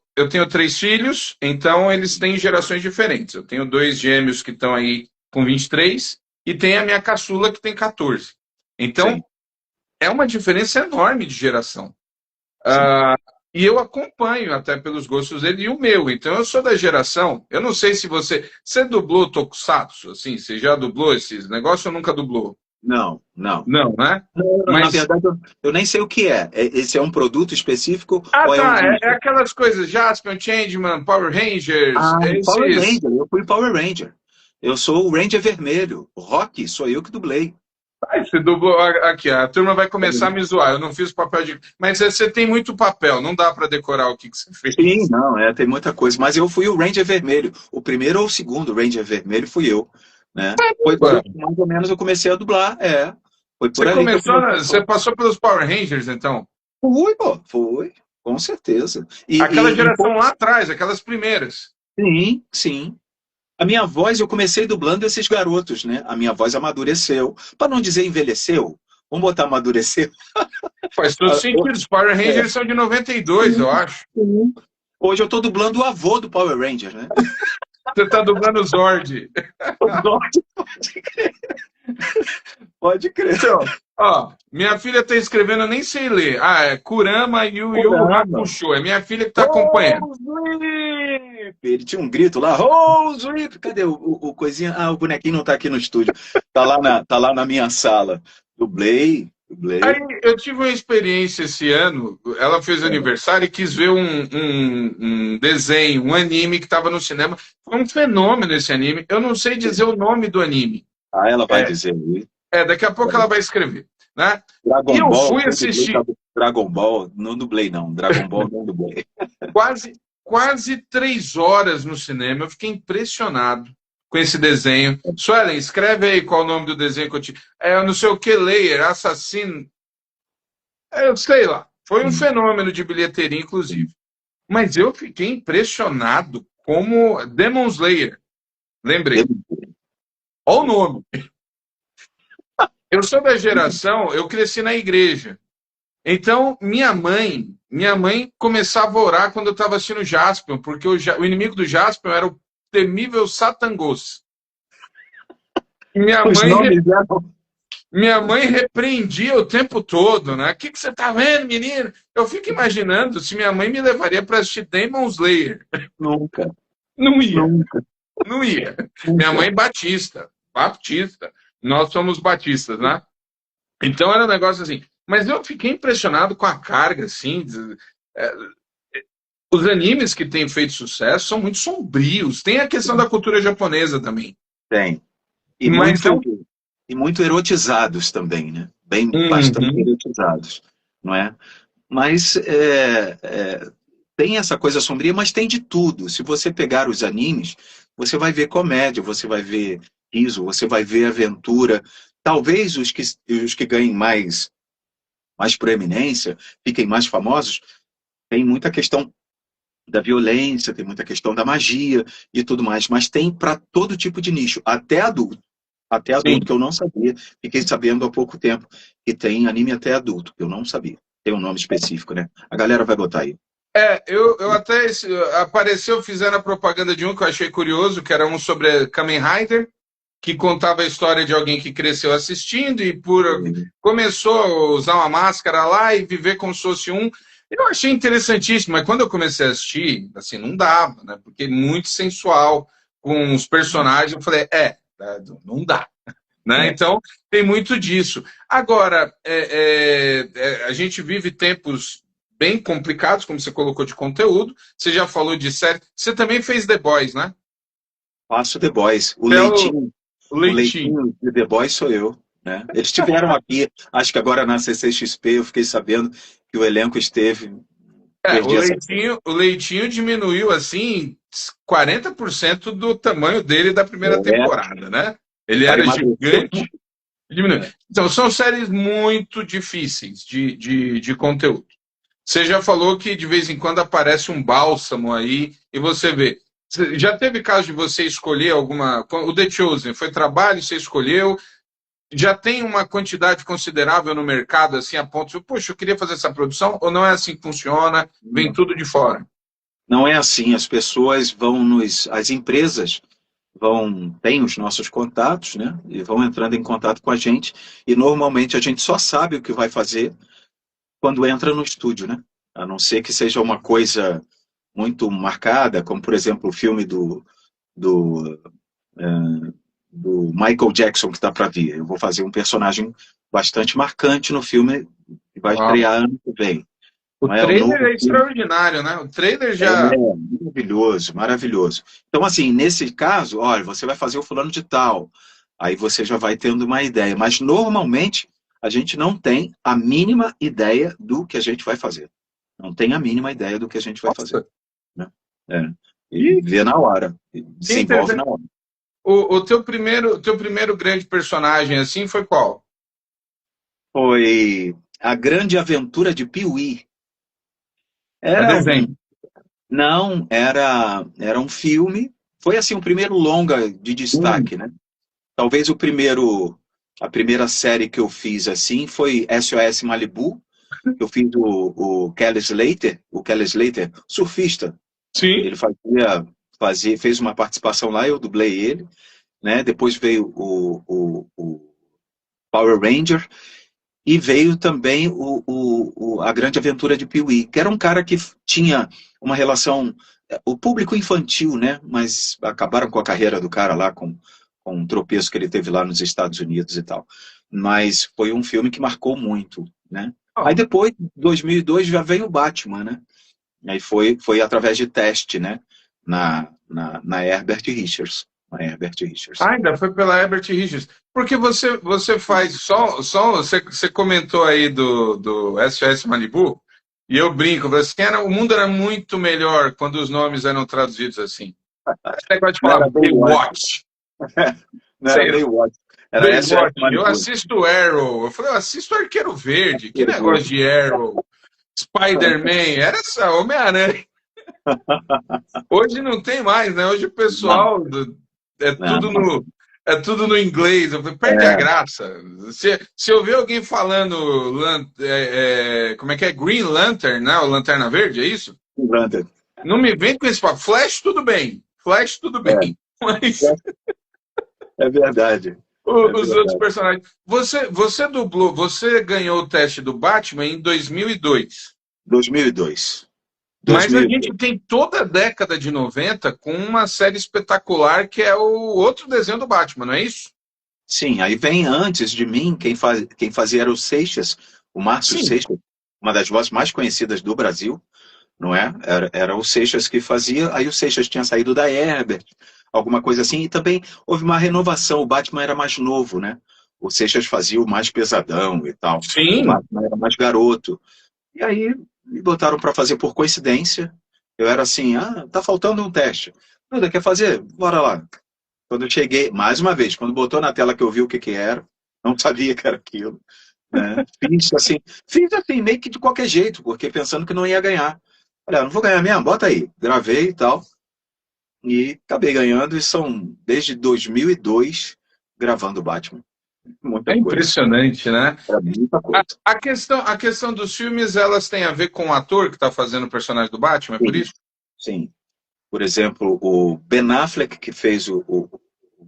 três filhos, então eles têm gerações diferentes. Eu tenho dois gêmeos que estão aí com 23 e tem a minha caçula que tem 14. Então, Sim, é uma diferença enorme de geração. sim. Ah, e eu acompanho até pelos gostos dele e o meu. Então, eu sou da geração. Eu não sei se você dublou Tokusatsu, assim, você já dublou esses negócios ou nunca dublou? Não, não. Não, né? Não, na Mas. verdade, eu nem sei o que é. Esse é um produto específico Ah, ou é um tá. É disco? aquelas coisas, Jaspion, Changeman, Power Rangers, Ah, Power esses. Ranger. Eu fui Power Ranger. Eu sou o Ranger Vermelho. O Rock, sou eu que dublei. Ai, você dublou. Aqui, a turma vai começar a me zoar. Eu não fiz o papel de. Mas você tem muito papel, não dá para decorar o que você Sim, fez. não, tem muita coisa. Mas eu fui o Ranger Vermelho. O primeiro ou o segundo Ranger Vermelho fui eu, né? Foi quando mais ou menos eu comecei a dublar. Foi por Você ali que eu começou, comecei a você dublar. passou pelos Power Rangers, então? Fui, pô, foi, com certeza. Aquela E geração lá atrás, aquelas primeiras. sim, sim. A minha voz, eu comecei dublando esses garotos, né? A minha voz amadureceu. Para não dizer envelheceu, vamos botar amadureceu. Faz todo sentido. Os Power Rangers são de 92, eu acho. Hoje eu estou dublando o avô do Power Ranger, né? Você está dublando o Zord. Pode crer. Pode crer. Então, ó, minha filha está escrevendo, eu nem sei ler. Ah, é Kurama Yu Yu Kurama. Hakusho. É minha filha que está acompanhando. Rose Whip! Ele tinha um grito lá, Rose Whip! Cadê o coisinha? Ah, o bonequinho não está aqui no estúdio. Tá lá na minha sala. Dublei, Aí dublei. eu tive uma experiência esse ano. Ela fez aniversário e quis ver um desenho, um anime que estava no cinema. Foi um fenômeno esse anime. Eu não sei dizer o nome do anime. Ah, ela vai É, dizer aí. daqui a pouco ela vai escrever, né? E Dragon eu Ball, fui eu dublei, assistir Dragon Ball, não dublei não. Dragon Ball não dublei. quase 3 horas no cinema. Eu fiquei impressionado com esse desenho. Suelen, escreve aí qual é o nome do desenho que eu te. É, eu não sei o que, Layer, Assassino. Eu sei lá. Foi um fenômeno de bilheteria, inclusive. Mas eu fiquei impressionado como Demon Slayer. Lembrei. Olha o nome. Eu sou da geração, eu cresci na igreja. Então, minha mãe começava a orar quando eu estava assistindo Jaspion, porque o inimigo do Jaspion era o temível Satangos. Minha Os mãe, nomes eram... minha mãe repreendia o tempo todo, né? O que você tá vendo, menino? Eu fico imaginando se minha mãe me levaria para assistir Demon Slayer. Nunca, Não ia, nunca, não ia. Minha nunca. mãe Baptista. Nós somos batistas, né? Então era um negócio assim. Mas eu fiquei impressionado com a carga, assim. É, os animes que têm feito sucesso são muito sombrios. Tem a questão da cultura japonesa também. Tem. E Mas muito, não. e muito erotizados também, né? Bem, bastante Uhum. erotizados, não é? Mas tem essa coisa sombria, mas tem de tudo. Se você pegar os animes, você vai ver comédia, você vai ver riso, você vai ver aventura. Talvez os que ganhem mais proeminência, fiquem mais famosos, tem muita questão da violência, tem muita questão da magia e tudo mais, mas tem para todo tipo de nicho, até adulto, Sim. que eu não sabia. Fiquei sabendo há pouco tempo que tem anime até adulto, que eu não sabia. Tem um nome específico, né? A galera vai botar aí. Eu até. Apareceu, fizeram a propaganda de um que eu achei curioso, que era um sobre Kamen Rider, que contava a história de alguém que cresceu assistindo e começou a usar uma máscara lá e viver como se fosse um. Eu achei interessantíssimo, mas quando eu comecei a assistir, assim, não dava, né? Porque é muito sensual com os personagens. Eu falei, não dá, né? É, Então, tem muito disso. Agora, a gente vive tempos bem complicados, como você colocou, de conteúdo. Você já falou de série. Você também fez The Boys, né? faço The Boys. O Até o leitinho, o Leitinho. leitinho de The Boys sou eu. Né? Eles estiveram aqui, acho que agora na CCXP, eu fiquei sabendo que o elenco esteve. O Perdi essa. Leitinho diminuiu assim 40% do tamanho dele da primeira É, temporada, né? Ele para era emagrecer. gigante, diminuiu. Então, são séries muito difíceis de conteúdo. Você já falou que de vez em quando aparece um bálsamo aí e você vê. Já teve caso de você escolher alguma... O The Chosen foi trabalho, você escolheu, já tem uma quantidade considerável no mercado, assim, a ponto de, poxa, eu queria fazer essa produção, ou não é assim que funciona, vem tudo de fora? Não é assim, as pessoas vão as empresas têm os nossos contatos, né? E vão entrando em contato com a gente, e normalmente a gente só sabe o que vai fazer quando entra no estúdio, né? A não ser que seja uma coisa muito marcada, como por exemplo o filme do, do Michael Jackson que está para vir. Eu vou fazer um personagem bastante marcante no filme que vai Uau. estrear ano que vem. O Não é? O trailer novo é filme extraordinário, né? O trailer é já... maravilhoso, maravilhoso. Então, assim, nesse caso, olha, você vai fazer o fulano de tal, aí você já vai tendo uma ideia. Mas, normalmente, a gente não tem a mínima ideia do que a gente vai fazer. Não tem a mínima ideia do que a gente vai fazer. Nossa, Né? É. E que, vê na hora, e que desenvolve na interessante. hora. O teu primeiro grande personagem, assim, foi qual? Foi A Grande Aventura de Pee-wee. É Era um... desenho. Não, era um filme. Foi, assim, o primeiro longa de Hum. destaque, né? Talvez a primeira série que eu fiz assim foi SOS Malibu. Eu fiz o Kelly Slater, surfista. Sim. Ele fez uma participação lá, eu dublei ele, né? Depois veio o Power Ranger e veio também A Grande Aventura de Pee-wee, que era um cara que tinha uma relação, o público infantil, né? Mas acabaram com a carreira do cara lá, com um tropeço que ele teve lá nos Estados Unidos e tal. Mas foi um filme que marcou muito, né? Aí Ó, depois, em 2002, já veio o Batman, né? Aí foi através de teste, né? Na Herbert Richards. Na Herbert Richards. ainda foi pela Herbert Richards. Porque você faz você comentou aí do SOS Malibu, e eu brinco, você o mundo era muito melhor quando os nomes eram traduzidos assim. Esse negócio de Não falar era Baywatch. Baywatch, Não era sei lá, Baywatch. Era SOS Baywatch, eu Malibu. assisto Arrow, eu falei, eu assisto Arqueiro Verde, que negócio de Arrow, Spider-Man, era essa, Homem-Aranha. Hoje não tem mais, né? Hoje o Não, pessoal é tudo não. no é tudo no inglês. Perde a É, graça. Se eu ver alguém falando como é que é Green Lantern, né? O Lanterna Verde, é isso? Lantern. Não me vem com esse papo. Flash tudo bem, Flash tudo bem, mas É verdade. É os outros verdade. personagens. Você dublou, você ganhou o teste do Batman em 2002. 2002. Mas a 2002. gente tem toda a década de 90 com uma série espetacular que é o outro desenho do Batman, não é isso? Sim, aí vem antes de mim, quem fazia era o Seixas, o Márcio Sim, Seixas, uma das vozes mais conhecidas do Brasil, não é? Era o Seixas que fazia, aí o Seixas tinha saído da Herbert, alguma coisa assim, e também houve uma renovação, o Batman era mais novo, né? O Seixas fazia o mais pesadão e tal, o sim. Batman era mais garoto. E aí me botaram para fazer por coincidência, eu era assim, tá faltando um teste. Nada, quer fazer? Bora lá. Quando eu cheguei, mais uma vez, quando botou na tela que eu vi o que que era, não sabia que era aquilo, né? Fiz assim, meio que de qualquer jeito, porque pensando que não ia ganhar. Olha, não vou ganhar mesmo, bota aí. Gravei e tal, e acabei ganhando, e são desde 2002 gravando Batman. É Muita coisa, impressionante, né? é muita A, coisa. a questão dos filmes, elas têm a ver com o ator que está fazendo o personagem do Batman, é por Sim, isso? sim. Por exemplo, o Ben Affleck, que fez um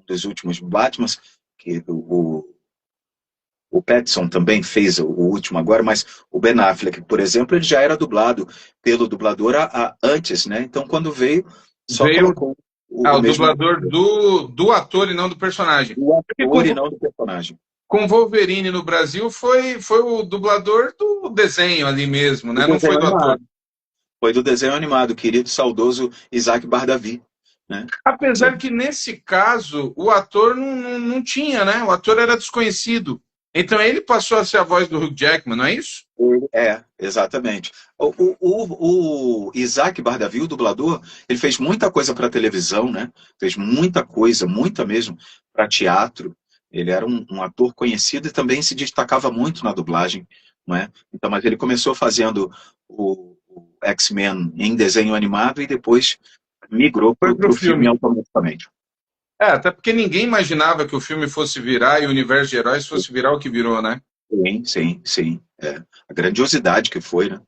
dos últimos Batmans, que o Pattinson também fez o último agora, mas o Ben Affleck, por exemplo, ele já era dublado pelo dublador antes, né? Então, quando veio, só Veio colocou o o mesmo dublador do ator e não do personagem. o Porque com, ator e não do personagem. com Wolverine no Brasil foi o dublador do desenho ali mesmo, Do né? Não foi desenho do ator. animado. Foi do desenho animado, querido saudoso Isaac Bardavi, né? Apesar que nesse caso o ator não tinha, né? O ator era desconhecido. Então ele passou a ser a voz do Hugh Jackman, não é isso? Exatamente. O Isaac Bardavi, o dublador, ele fez muita coisa para televisão, né? Fez muita coisa, muita mesmo, para teatro. Ele era um ator conhecido e também se destacava muito na dublagem, não é? Então, mas ele começou fazendo o X-Men em desenho animado e depois Migrou Foi para pro o filme filme. automaticamente. Até porque ninguém imaginava que o filme fosse virar e o universo de heróis fosse virar o que virou, né? Sim, sim, sim. É. A grandiosidade que foi, né?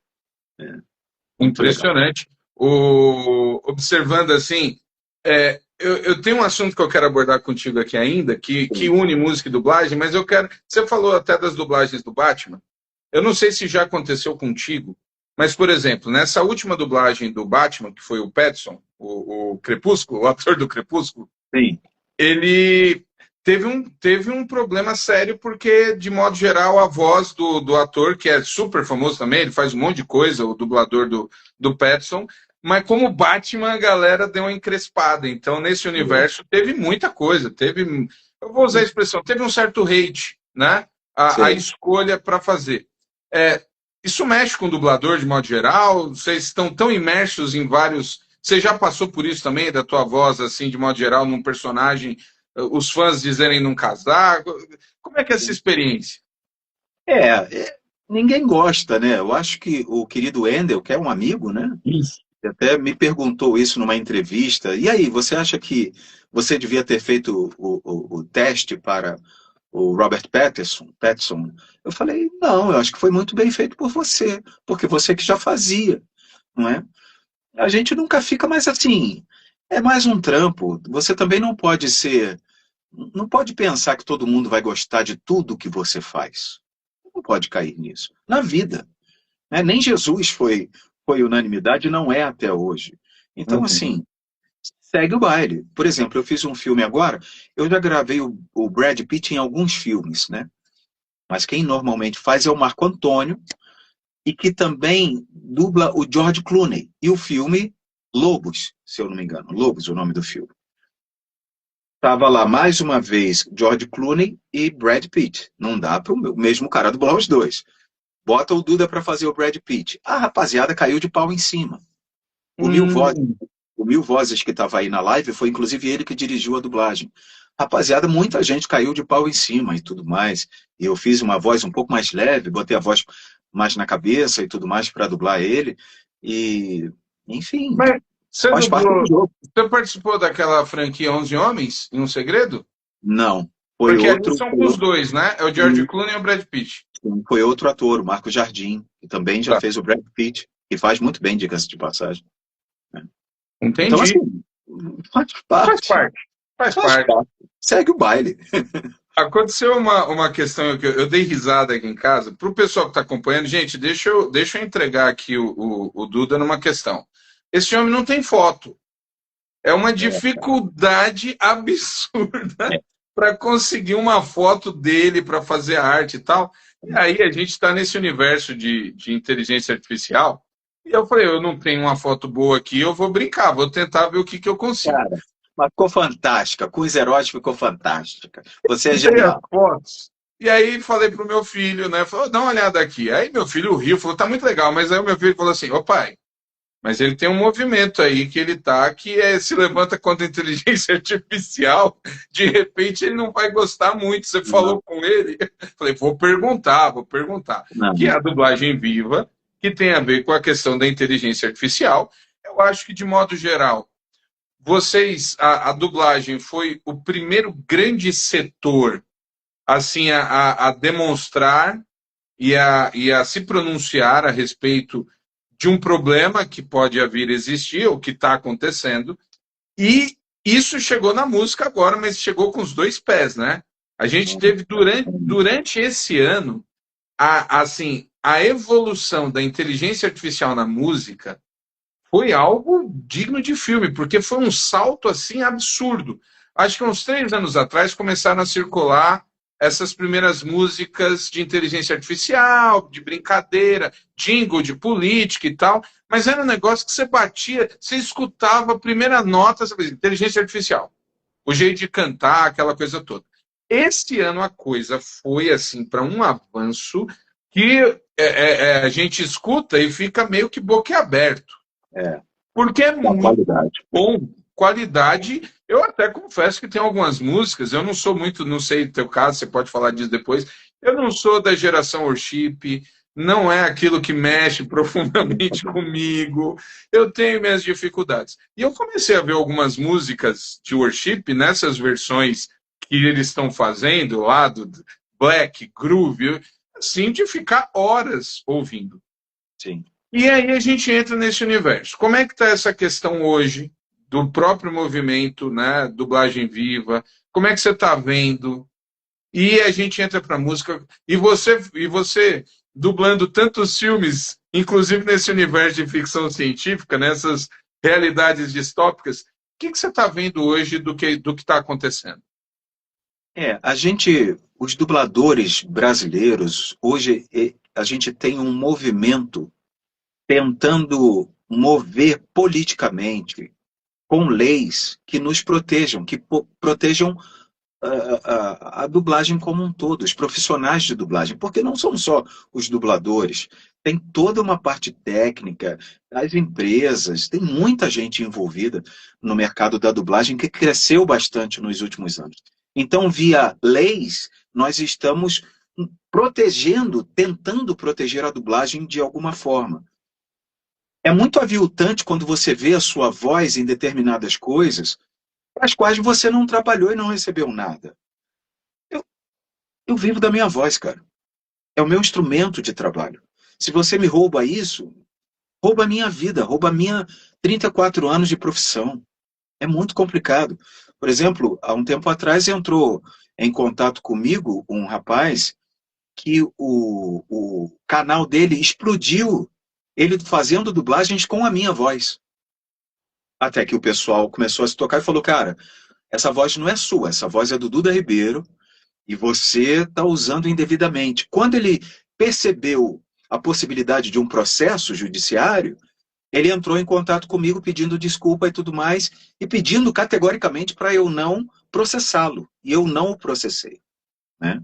É, muito legal. Impressionante. Observando assim, eu tenho um assunto que eu quero abordar contigo aqui ainda, que Sim, une música e dublagem, mas eu quero. Você falou até das dublagens do Batman. Eu não sei se já aconteceu contigo, mas, por exemplo, nessa última dublagem do Batman, que foi o Pattinson, o Crepúsculo, o ator do Crepúsculo, sim, ele teve um problema sério, porque, de modo geral, a voz do ator, que é super famoso também, ele faz um monte de coisa, o dublador do Pattinson, mas como Batman, a galera deu uma encrespada. Então, nesse universo, teve muita coisa. Eu vou usar a expressão, teve um certo hate, né? A sim. escolha para fazer. É, isso mexe com o dublador, de modo geral? Vocês estão tão imersos em vários. Você já passou por isso também, da tua voz, assim, de modo geral, num personagem, os fãs dizerem não casar? Como é que é essa experiência? Ninguém gosta, né? Eu acho que o querido Endel, que é um amigo, né? Isso. Até me perguntou isso numa entrevista. E aí, você acha que você devia ter feito o teste para o Robert Pattinson? Eu falei, não, eu acho que foi muito bem feito por você, porque você que já fazia, não é? A gente nunca fica mais assim. É mais um trampo. Você também não pode pensar que todo mundo vai gostar de tudo que você faz. Não pode cair nisso. Na vida, né? Nem Jesus foi unanimidade, não é até hoje. Então, Uhum. assim, segue o baile. Por exemplo, eu fiz um filme agora, eu já gravei o Brad Pitt em alguns filmes, né? Mas quem normalmente faz é o Marco Antônio, e que também dubla o George Clooney. E o filme Lobos, se eu não me engano. Lobos, o nome do filme. Tava lá mais uma vez George Clooney e Brad Pitt. Não dá para o mesmo cara dublar os dois. Bota o Duda para fazer o Brad Pitt. A rapaziada caiu de pau em cima. O Mil Vozes, Hum. o Mil Vozes que estava aí na live foi inclusive ele que dirigiu a dublagem. Rapaziada, muita gente caiu de pau em cima e tudo mais. E eu fiz uma voz um pouco mais leve, botei a voz mais na cabeça e tudo mais para dublar ele. E, enfim, Mas você faz parte do dublou. jogo. Você participou daquela franquia 11 Homens, em Um Segredo? Não, foi Porque ali outro, são os dois, né? É o George Clooney e o Brad Pitt. foi outro ator, o Marco Jardim, que também já Tá. fez o Brad Pitt, e faz muito bem, diga-se de passagem, né? Então, Entendi. assim, faz Faz parte, parte. Faz faz parte. parte. Segue o baile. Aconteceu uma questão que eu dei risada aqui em casa. Para o pessoal que está acompanhando, gente, deixa eu entregar aqui o Duda numa questão. Esse homem não tem foto. É uma dificuldade absurda É, para conseguir uma foto dele para fazer a arte e tal. E aí a gente está nesse universo de inteligência artificial. E eu falei, eu não tenho uma foto boa aqui, eu vou brincar, vou tentar ver o que eu consigo. cara, mas ficou fantástica, com os heróis ficou fantástica. Você é Tirei as genial. fotos. E aí falei pro meu filho, né? Falou, dá uma olhada aqui. Aí meu filho riu, falou, tá muito legal. Mas aí o meu filho falou assim, ô pai, mas ele tem um movimento aí que ele tá, se levanta contra a inteligência artificial, de repente ele não vai gostar muito. Você Não, falou com ele? Falei, vou perguntar, vou perguntar. Que é não. a dublagem viva, que tem a ver com a questão da inteligência artificial. Eu acho que, de modo geral, a dublagem foi o primeiro grande setor assim a demonstrar e a se pronunciar a respeito de um problema que pode vir a existir ou que está acontecendo. E isso chegou na música agora, mas chegou com os dois pés, né? A gente teve durante esse ano a evolução da inteligência artificial na música foi algo digno de filme, porque foi um salto assim absurdo. Acho que uns 3 anos atrás começaram a circular essas primeiras músicas de inteligência artificial, de brincadeira, jingle de política e tal, mas era um negócio que você batia, você escutava a primeira nota, você fazia, inteligência artificial, o jeito de cantar, aquela coisa toda. Esse ano a coisa foi assim para um avanço que a gente escuta e fica meio que boquiaberto. É, Porque é da muito qualidade. bom. Qualidade, eu até confesso que tem algumas músicas, eu não sou muito, não sei o teu caso, você pode falar disso depois, eu não sou da geração worship, não é aquilo que mexe profundamente comigo, eu tenho minhas dificuldades. E eu comecei a ver algumas músicas de worship nessas versões que eles estão fazendo lá do Black, Groove, assim, de ficar horas ouvindo. Sim. E aí a gente entra nesse universo. Como é que está essa questão hoje do próprio movimento, né, dublagem viva? Como é que você está vendo? E a gente entra para a música. E você dublando tantos filmes, inclusive nesse universo de ficção científica, nessas realidades distópicas, o que você está vendo hoje do que está acontecendo? Os dubladores brasileiros, hoje a gente tem um movimento tentando mover politicamente com leis que nos protejam, que protejam a dublagem como um todo, os profissionais de dublagem, porque não são só os dubladores, tem toda uma parte técnica, as empresas, tem muita gente envolvida no mercado da dublagem que cresceu bastante nos últimos anos. Então, via leis, nós estamos protegendo, tentando proteger a dublagem de alguma forma. É muito aviltante quando você vê a sua voz em determinadas coisas para as quais você não trabalhou e não recebeu nada. Eu, eu vivo da minha voz, cara. É o meu instrumento de trabalho. Se você me rouba isso, rouba a minha vida, rouba a minha 34 anos de profissão. É muito complicado. Por exemplo, há um tempo atrás entrou em contato comigo um rapaz que o canal dele explodiu, ele fazendo dublagens com a minha voz. Até que o pessoal começou a se tocar e falou, cara, essa voz não é sua, essa voz é do Duda Ribeiro e você está usando indevidamente. Quando ele percebeu a possibilidade de um processo judiciário, ele entrou em contato comigo pedindo desculpa e tudo mais, e pedindo categoricamente para eu não processá-lo. E eu não o processei. Né?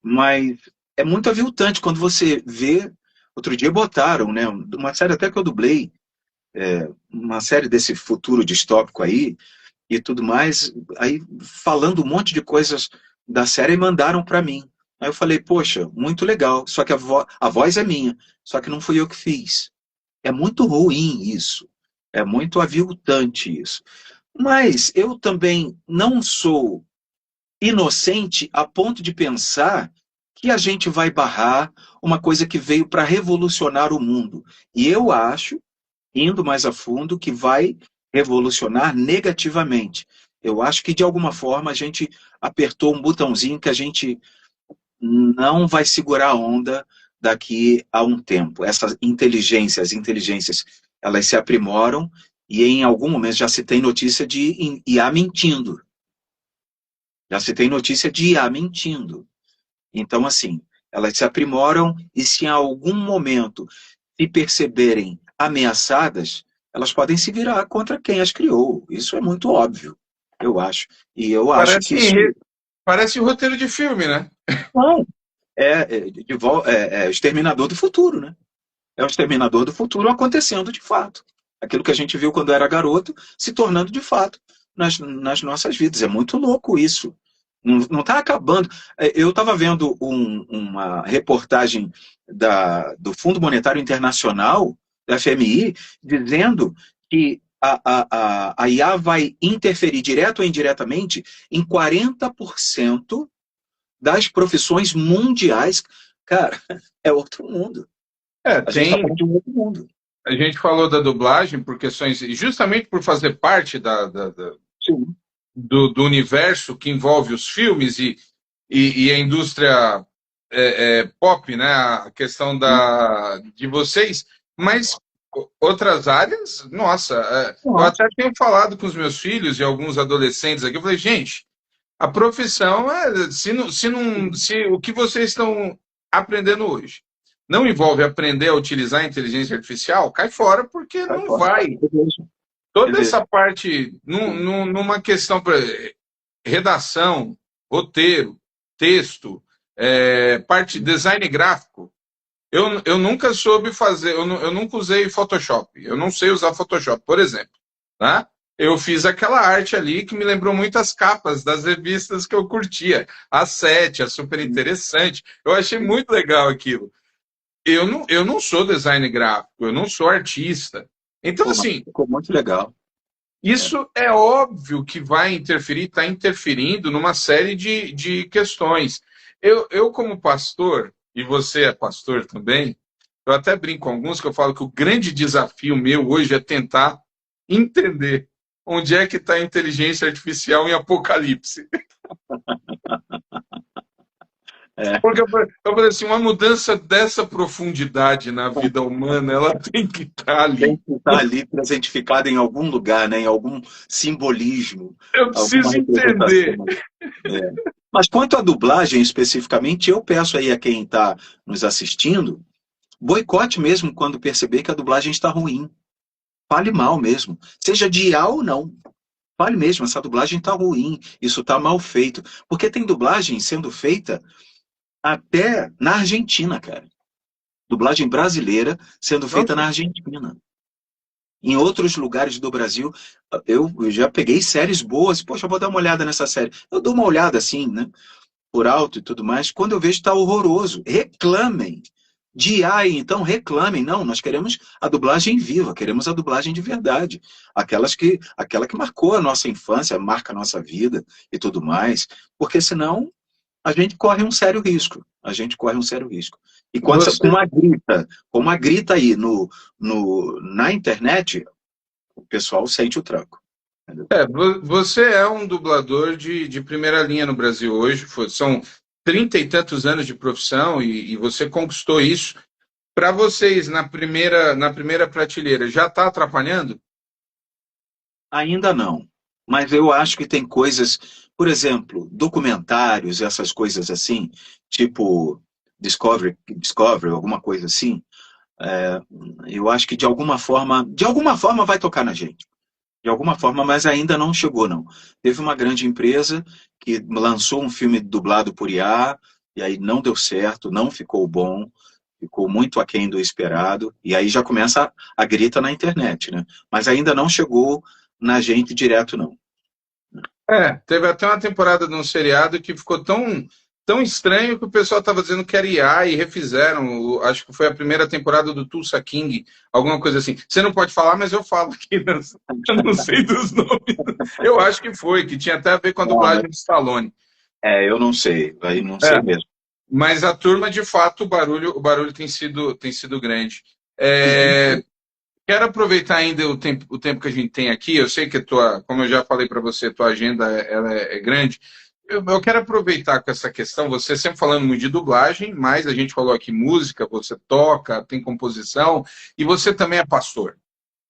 Mas é muito aviltante quando você vê. Outro dia botaram, né, uma série até que eu dublei, uma série desse futuro distópico aí, e tudo mais, aí falando um monte de coisas da série e mandaram para mim. Aí eu falei, poxa, muito legal, só que a voz é minha, só que não fui eu que fiz. É muito ruim isso, é muito aviltante isso. Mas eu também não sou inocente a ponto de pensar que a gente vai barrar uma coisa que veio para revolucionar o mundo. E eu acho, indo mais a fundo, que vai revolucionar negativamente. Eu acho que, de alguma forma, a gente apertou um botãozinho que a gente não vai segurar a onda daqui a um tempo. As inteligências, elas se aprimoram e em algum momento já se tem notícia de IA mentindo. Já se tem notícia de IA mentindo. Então, assim, elas se aprimoram e se em algum momento se perceberem ameaçadas, elas podem se virar contra quem as criou. Isso é muito óbvio, eu acho. E eu acho que isso... Parece roteiro de filme, né? Não, é o Exterminador do Futuro, né? É o Exterminador do Futuro acontecendo de fato. Aquilo que a gente viu quando era garoto se tornando de fato nas nossas vidas. É muito louco isso. Não está acabando. Eu estava vendo uma reportagem do Fundo Monetário Internacional, da FMI, dizendo que a IA vai interferir direto ou indiretamente em 40% das profissões mundiais. Cara, é outro mundo. A gente está falando de um outro mundo. A gente falou da dublagem por questões, justamente por fazer parte do universo que envolve os filmes e a indústria pop, né? A questão de vocês, mas outras áreas, nossa, eu até tenho falado com os meus filhos e alguns adolescentes aqui, eu falei, gente, a profissão se o que vocês estão aprendendo hoje não envolve aprender a utilizar a inteligência artificial, cai fora, porque não vai. Toda essa parte, numa questão para redação, roteiro, texto, parte design gráfico, eu nunca soube fazer, eu nunca usei Photoshop, eu não sei usar Photoshop, por exemplo. Né? Eu fiz aquela arte ali que me lembrou muito as capas das revistas que eu curtia. A Sete, a Super Interessante. Eu achei muito legal aquilo. eu não sou design gráfico, eu não sou artista. Então, Pô, mas assim, ficou muito legal. É. isso é óbvio que vai interferir, está interferindo numa série de questões. Eu, como pastor, e você é pastor também, eu até brinco com alguns que eu falo que o grande desafio meu hoje é tentar entender onde é que está a inteligência artificial em Apocalipse. É. Porque eu falei assim, uma mudança dessa profundidade na vida humana, ela tem que estar Tem ali. que estar ali presentificado em algum lugar, né? Em algum simbolismo, Eu alguma preciso entender. representação. É. Mas quanto à dublagem especificamente, eu peço aí a quem está nos assistindo, boicote mesmo quando perceber que a dublagem está ruim. Fale mal mesmo. Seja de IA ou não. Fale mesmo, essa dublagem está ruim, isso está mal feito. Porque tem dublagem sendo feita até na Argentina, cara. Dublagem brasileira sendo feita Nossa, na Argentina. Em outros lugares do Brasil, eu já peguei séries boas. Poxa, eu vou dar uma olhada nessa série. Eu dou uma olhada assim, né? Por alto e tudo mais. Quando eu vejo está horroroso. Reclamem. De AI, então reclamem. Não, nós queremos a dublagem viva, queremos a dublagem de verdade. Aquela que marcou a nossa infância, marca a nossa vida e tudo mais. Porque senão a gente corre um sério risco. A gente corre um sério risco. E quando você, com uma grita aí na internet, o pessoal sente o tranco. Entendeu? você é um dublador de primeira linha no Brasil hoje. São 30 e tantos anos de profissão e você conquistou isso. Para vocês, na primeira prateleira, já está atrapalhando? Ainda não. Mas eu acho que tem coisas, por exemplo, documentários, essas coisas assim, tipo Discovery, alguma coisa assim, é, eu acho que de alguma forma vai tocar na gente. De alguma forma, mas ainda não chegou, não. Teve uma grande empresa que lançou um filme dublado por IA, e aí não deu certo, não ficou bom, ficou muito aquém do esperado, e aí já começa a grita na internet, né? Mas ainda não chegou na gente direto, não. Teve até uma temporada de um seriado que ficou tão estranho que o pessoal estava dizendo que era IA e refizeram. Acho que foi a primeira temporada do Tulsa King, alguma coisa assim. Você não pode falar, mas eu falo aqui, né? Eu não sei dos nomes. Eu acho que foi, que tinha até a ver com a Não, dublagem de Stallone. eu não sei, aí não sei É, mesmo. mas a turma, de fato, o barulho tem sido grande. É, quero aproveitar ainda o tempo que a gente tem aqui. Eu sei que como eu já falei para você, tua agenda ela é grande. Eu quero aproveitar com essa questão, você sempre falando muito de dublagem, mas a gente falou aqui música, você toca, tem composição, e você também é pastor.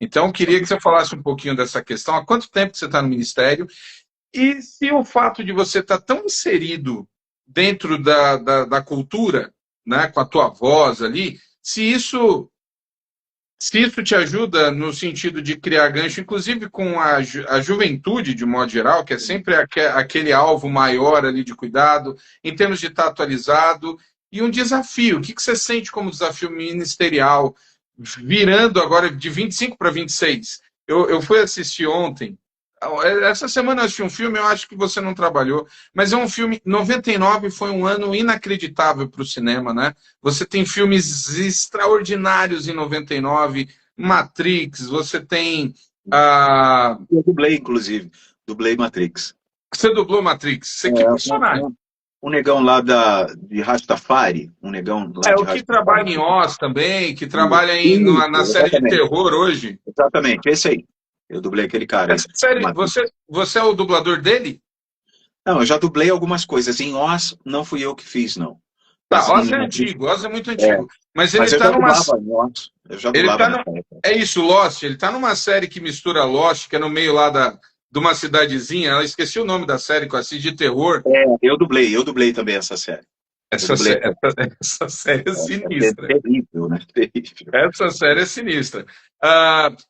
Então, eu queria que você falasse um pouquinho dessa questão. Há quanto tempo que você está no ministério? E se o fato de você estar tão inserido dentro da cultura, né, com a tua voz ali, se isso te ajuda no sentido de criar gancho, inclusive com a juventude, de modo geral, que é sempre aquele alvo maior ali de cuidado, em termos de estar atualizado, e um desafio. O que você sente como desafio ministerial, virando agora de 25 para 26? Eu fui assistir ontem. Essa semana eu assisti um filme, eu acho que você não trabalhou, mas é um filme. 99 foi um ano inacreditável para o cinema, né? Você tem filmes extraordinários em 99, Matrix, você tem. Eu dublei, inclusive, dublei Matrix. Você dublou Matrix? Você, que personagem? Um negão lá de Rastafari, um negão lá de O que Rastafari. trabalha em Oz também, que trabalha Isso, na série de exatamente. terror hoje. Exatamente, esse aí. Eu dublei aquele cara aí. Essa série, Matrix. você é o dublador dele? Não, eu já dublei algumas coisas. Em Oz, não fui eu que fiz, não. Tá, Mas Oz é Matrix, antigo, Oz é muito é. antigo. Mas ele Mas eu tá já numa. dublava em Oz. Eu já Ele dublava tá nessa no... época. É isso, Lost. Ele tá numa série que mistura Lost, que é no meio lá de uma cidadezinha. Eu esqueci o nome da série que eu assisti de terror. Eu dublei também essa série. Eu Essa, dublei sé- essa essa série é série. É sinistra. terrível, né? Terrível. Essa série é sinistra.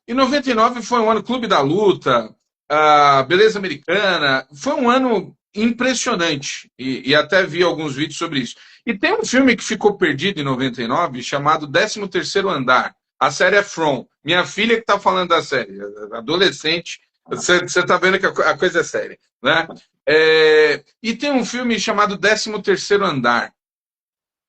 Em 99 foi um ano Clube da Luta, Beleza Americana. Foi um ano impressionante. E até vi alguns vídeos sobre isso. E tem um filme que ficou perdido em 99 chamado 13º Andar. A série é From. Minha filha que está falando da série. Adolescente. Você está vendo que a coisa é séria. Né? E tem um filme chamado 13º Andar.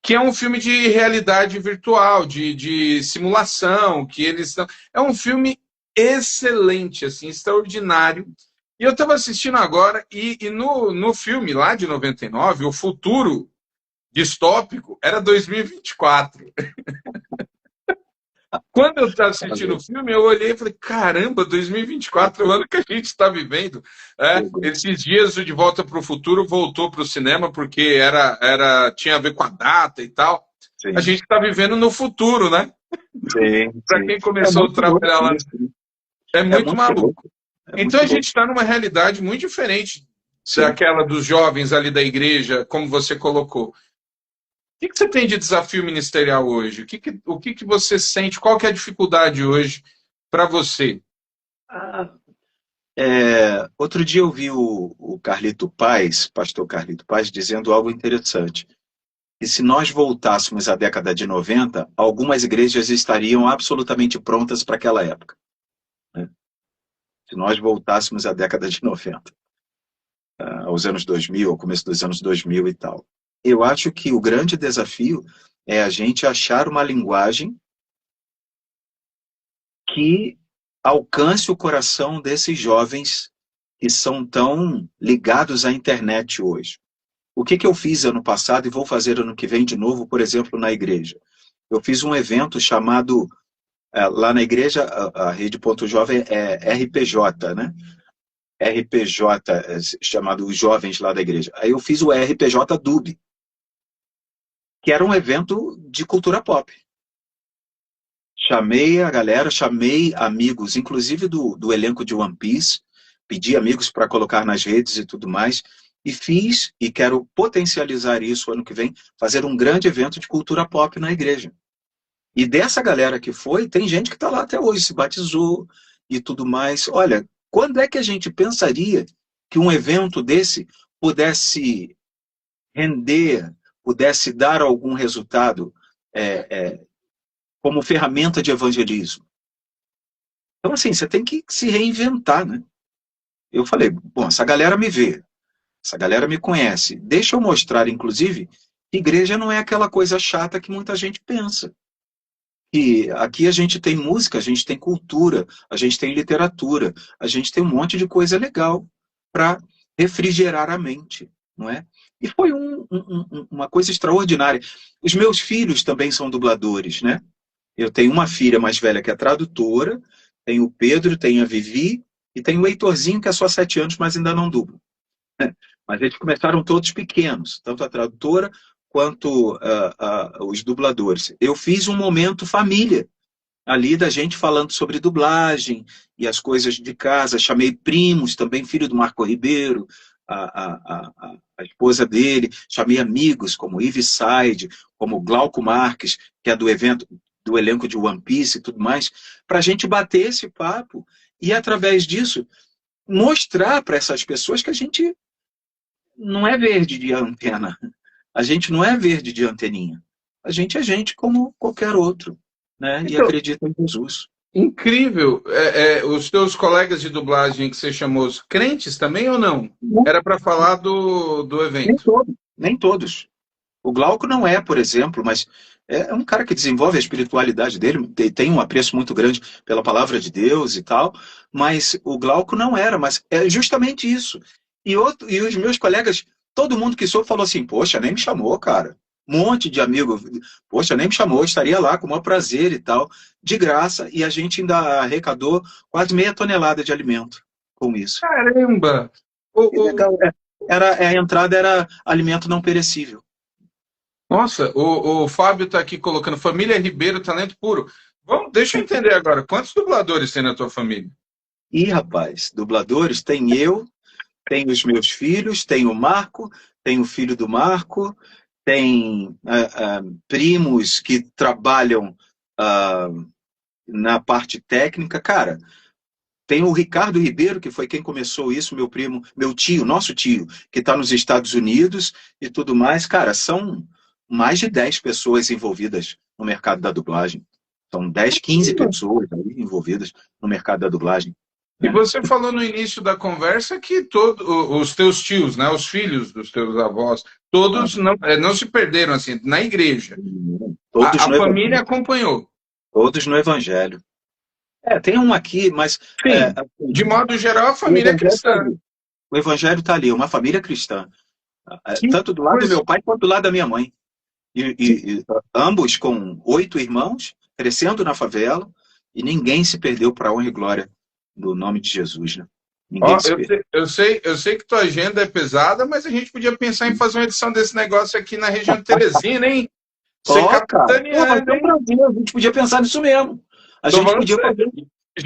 que é um filme de realidade virtual, de simulação, que eles estão. É um filme excelente, assim, extraordinário. E eu estava assistindo agora, e no filme lá de 99, o futuro distópico era 2024. Quando eu estava assistindo o filme, eu olhei e falei, caramba, 2024 é o ano que a gente está vivendo. É, esses dias o De Volta para o Futuro voltou para o cinema porque tinha a ver com a data e tal. Sim. A gente está vivendo no futuro, né? Sim, Para sim. quem começou a trabalhar lá, isso, né? é muito maluco. Louco. Então a gente está numa realidade muito diferente daquela dos jovens ali da igreja, como você colocou. O que você tem de desafio ministerial hoje? O que você sente? Qual que é a dificuldade hoje para você? Outro dia eu vi o Carlito Paz, pastor Carlito Paz, dizendo algo interessante. Que se nós voltássemos à década de 90, algumas igrejas estariam absolutamente prontas para aquela época. Né? Se nós voltássemos à década de 90, aos anos 2000, ao começo dos anos 2000 e tal. Eu acho que o grande desafio é a gente achar uma linguagem que alcance o coração desses jovens que são tão ligados à internet hoje. O que eu fiz ano passado e vou fazer ano que vem de novo, por exemplo, na igreja? Eu fiz um evento chamado, lá na igreja, a Rede Ponto Jovem é RPJ, né? RPJ, chamado os jovens lá da igreja. Aí eu fiz o RPJ Dub, que era um evento de cultura pop. Chamei a galera, chamei amigos, inclusive do elenco de One Piece, pedi amigos para colocar nas redes e tudo mais, e fiz, e quero potencializar isso ano que vem, fazer um grande evento de cultura pop na igreja. E dessa galera que foi, tem gente que está lá até hoje, se batizou e tudo mais. Olha, quando é que a gente pensaria que um evento desse pudesse render, pudesse dar algum resultado como ferramenta de evangelismo? Então, assim, você tem que se reinventar, né? Eu falei, bom, essa galera me vê, essa galera me conhece. Deixa eu mostrar, inclusive, que igreja não é aquela coisa chata que muita gente pensa. E aqui a gente tem música, a gente tem cultura, a gente tem literatura, a gente tem um monte de coisa legal para refrigerar a mente, não é? E foi uma coisa extraordinária. Os meus filhos também são dubladores, né? Eu tenho uma filha mais velha que é tradutora, tenho o Pedro, tenho a Vivi, e tenho o Heitorzinho, que é só 7 anos, mas ainda não dubla. Mas eles começaram todos pequenos, tanto a tradutora quanto os dubladores. Eu fiz um momento família, ali da gente falando sobre dublagem e as coisas de casa. Chamei primos, também filho do Marco Ribeiro, a esposa dele. Chamei amigos como Ivy Side, como Glauco Marques, que é do evento, do elenco de One Piece e tudo mais, para a gente bater esse papo e, através disso, mostrar para essas pessoas que a gente não é verde de antena. A gente não é verde de anteninha. A gente é gente como qualquer outro, né? E Então, acredita em Jesus. incrível. Os teus colegas de dublagem que você chamou, os crentes também ou não? Era para falar do evento. Nem todos. O Glauco não é, por exemplo, mas é um cara que desenvolve a espiritualidade dele, tem um apreço muito grande pela palavra de Deus e tal, mas o Glauco não era, mas é justamente isso. E os meus colegas, todo mundo que soube falou assim, poxa, nem me chamou, cara. Um monte de amigo, poxa, nem me chamou, estaria lá com o maior prazer e tal, de graça, e a gente ainda arrecadou quase 0,5 tonelada de alimento com isso. Caramba! Que legal. A entrada era alimento não perecível. Nossa, o Fábio está aqui colocando família Ribeiro, talento puro. Deixa eu entender agora, quantos dubladores tem na tua família? Ih, rapaz, dubladores, tem eu, tem os meus filhos, tem o Marco, tem o filho do Marco, tem primos que trabalham na parte técnica. Cara, tem o Ricardo Ribeiro, que foi quem começou isso, meu primo, meu tio, nosso tio, que está nos Estados Unidos e tudo mais. Cara, são mais de 10 pessoas envolvidas no mercado da dublagem. São 10, 15 pessoas aí envolvidas no mercado da dublagem. E você falou no início da conversa que os teus tios, né, os filhos dos teus avós, todos não se perderam assim na igreja. Todos A no família Evangelho. acompanhou. Todos no Evangelho. Tem um aqui, mas Sim, de assim, modo geral, a o família é Evangelho está cristã. ali. O Evangelho está ali, uma família cristã. Que Tanto do lado do coisa. meu pai quanto do lado da minha mãe. E ambos com 8 irmãos, crescendo na favela, e ninguém se perdeu para a honra e glória do nome de Jesus, né? Ó, Ninguém se perdeu. eu sei que tua agenda é pesada, mas a gente podia pensar em fazer uma edição desse negócio aqui na região de Teresina, hein? Você Ó, cara, pô, vai capitaneando, ser um hein? prazer, a gente podia pensar nisso mesmo. A Tô gente falando podia sério. fazer.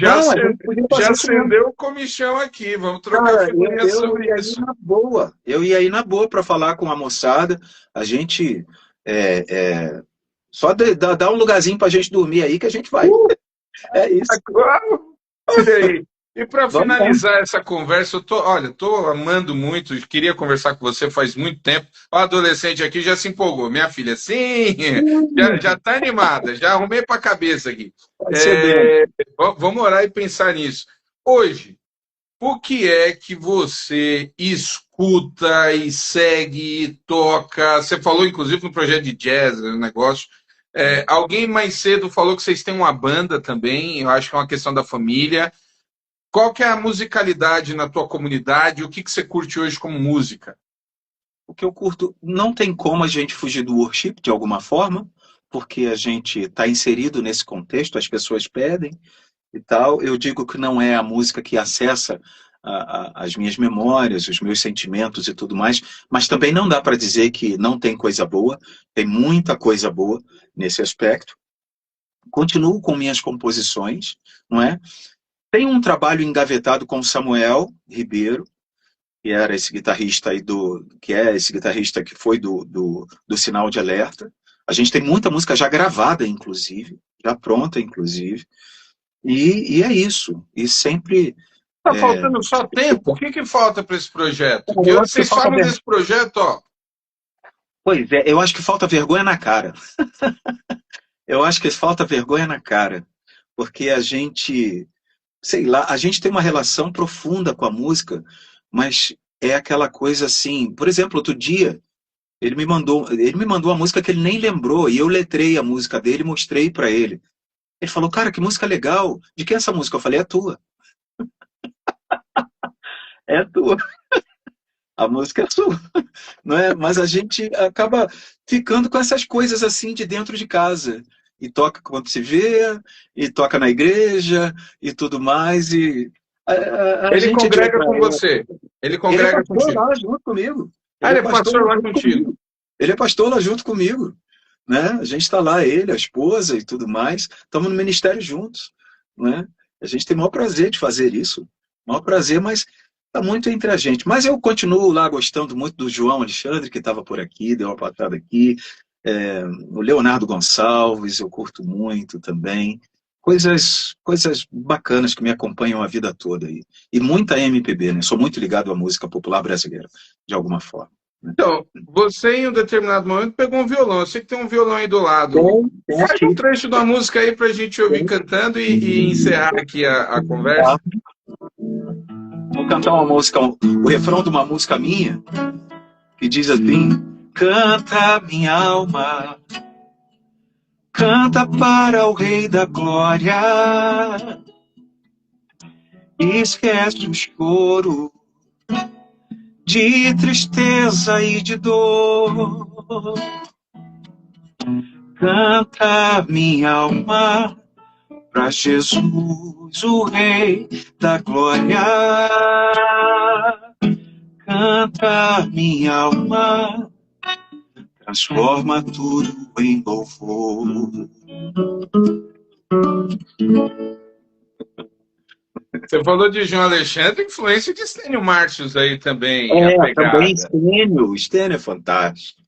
Não, a gente podia Já fazer isso mesmo. acendeu o comichão aqui. Vamos trocar Cara, figurinha eu sobre ia aí isso. na boa. Eu ia aí na boa para falar com a moçada. A gente só dar um lugarzinho para a gente dormir aí que a gente vai. É isso. Agora, olha aí. E para Vamos lá. finalizar essa conversa, tô amando muito, queria conversar com você faz muito tempo. O adolescente aqui já se empolgou. Minha filha, sim, já tá animada, já arrumei para a cabeça aqui. Vai ser bem. Vamos orar e pensar nisso. Hoje, o que é que você escuta e segue e toca? Você falou, inclusive, no projeto de jazz, um negócio. Alguém mais cedo falou que vocês têm uma banda também, eu acho que é uma questão da família. Qual que é a musicalidade na tua comunidade? O que você curte hoje como música? O que eu curto, não tem como a gente fugir do worship de alguma forma, porque a gente está inserido nesse contexto, as pessoas pedem e tal. Eu digo que não é a música que acessa as minhas memórias, os meus sentimentos e tudo mais, mas também não dá para dizer que não tem coisa boa, tem muita coisa boa nesse aspecto. Continuo com minhas composições, não é? Tem um trabalho engavetado com Samuel Ribeiro, que era esse guitarrista aí esse guitarrista que foi do Sinal de Alerta. A gente tem muita música já gravada, inclusive, já pronta, inclusive. E é isso. E sempre. Tá faltando só tempo? O que falta para esse projeto? Porque Eu acho que vocês falta falam desse projeto, ó. Pois é, eu acho que falta vergonha na cara. Eu acho que falta vergonha na cara. Porque a gente, sei lá, a gente tem uma relação profunda com a música, mas é aquela coisa assim. Por exemplo, outro dia, ele me mandou uma música que ele nem lembrou, e eu letrei a música dele e mostrei para ele. Ele falou, cara, que música legal. De quem é essa música? Eu falei, é tua. É tua. A música é sua. Não é? Mas a gente acaba ficando com essas coisas assim de dentro de casa. E toca quando se vê, e toca na igreja, e tudo mais. E a Ele gente é de congrega outra com época. você. Ele Ele é congrega pastor contigo. lá junto comigo. Ah, Ele é ele é pastor pastor lá lá junto contigo. comigo. Ele é pastor lá junto comigo. Né? A gente está lá, ele, a esposa e tudo mais. Estamos no ministério juntos. Né? A gente tem o maior prazer de fazer isso. O maior prazer, mas está muito entre a gente. Mas eu continuo lá gostando muito do João Alexandre, que estava por aqui, deu uma passada aqui. O Leonardo Gonçalves, eu curto muito também. Coisas bacanas que me acompanham a vida toda aí. E muita MPB, né? Sou muito ligado à música popular brasileira, de alguma forma. Né? Então, você em um determinado momento pegou um violão. Eu sei que tem um violão aí do lado. Tem Faz aqui. um trecho da música aí pra gente ouvir cantando e encerrar aqui a conversa. Vou cantar uma música, o refrão de uma música minha, que diz assim: canta minha alma, canta para o Rei da Glória, esquece o choro de tristeza e de dor. Canta minha alma para Jesus, o Rei da Glória. Canta minha alma, transforma tudo em louvor. Você falou de João Alexandre, influência de Stênio Márcios aí também, a Também pegada. Stênio é fantástico.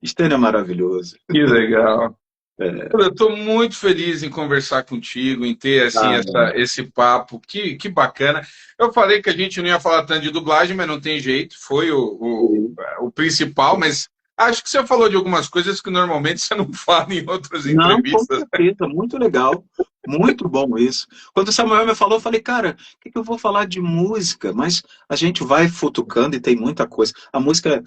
Stênio é maravilhoso. Que legal. Eu estou muito feliz em conversar contigo, em ter assim, esse papo, que bacana. Eu falei que a gente não ia falar tanto de dublagem, mas não tem jeito, foi o principal, mas Acho que você falou de algumas coisas que normalmente você não fala em outras Não, com entrevistas. certeza, muito legal, muito bom isso. Quando o Samuel me falou, eu falei, cara, o que que eu vou falar de música? Mas a gente vai futucando e tem muita coisa. A música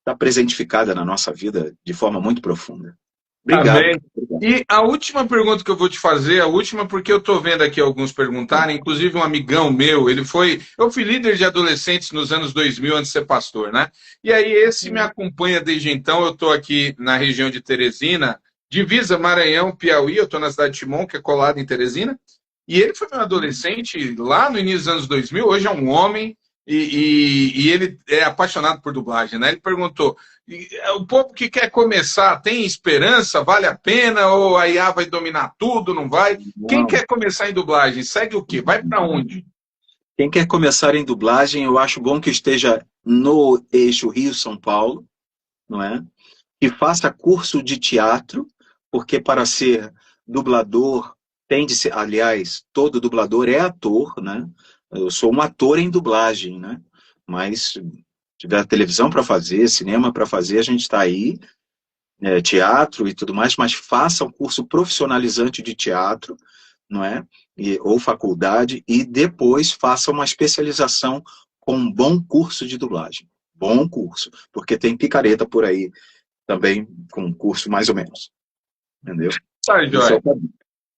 está presentificada na nossa vida de forma muito profunda. Obrigado. Amém. E a última pergunta que eu vou te fazer, a última, porque eu estou vendo aqui alguns perguntarem, inclusive um amigão meu, eu fui líder de adolescentes nos anos 2000 antes de ser pastor, né? E aí esse me acompanha desde então, eu estou aqui na região de Teresina, divisa Maranhão, Piauí, eu estou na cidade de Timon, que é colado em Teresina, e ele foi meu adolescente lá no início dos anos 2000, hoje é um homem, e ele é apaixonado por dublagem, né? Ele perguntou, o povo que quer começar tem esperança? Vale a pena? Ou a IA vai dominar tudo? Não vai? Quem Não. quer começar em dublagem, segue o quê? Vai para onde? Quem quer começar em dublagem, eu acho bom que esteja no eixo Rio-São Paulo, não é? Que faça curso de teatro, porque para ser dublador tem de ser, aliás, todo dublador é ator, né? Eu sou um ator em dublagem, né? Mas se tiver televisão para fazer, cinema para fazer, a gente está aí, teatro e tudo mais, mas faça um curso profissionalizante de teatro, não é? Ou faculdade, e depois faça uma especialização com um bom curso de dublagem. Bom curso, porque tem picareta por aí também com curso mais ou menos. Entendeu? Tá, Isso é Joy. o caminho.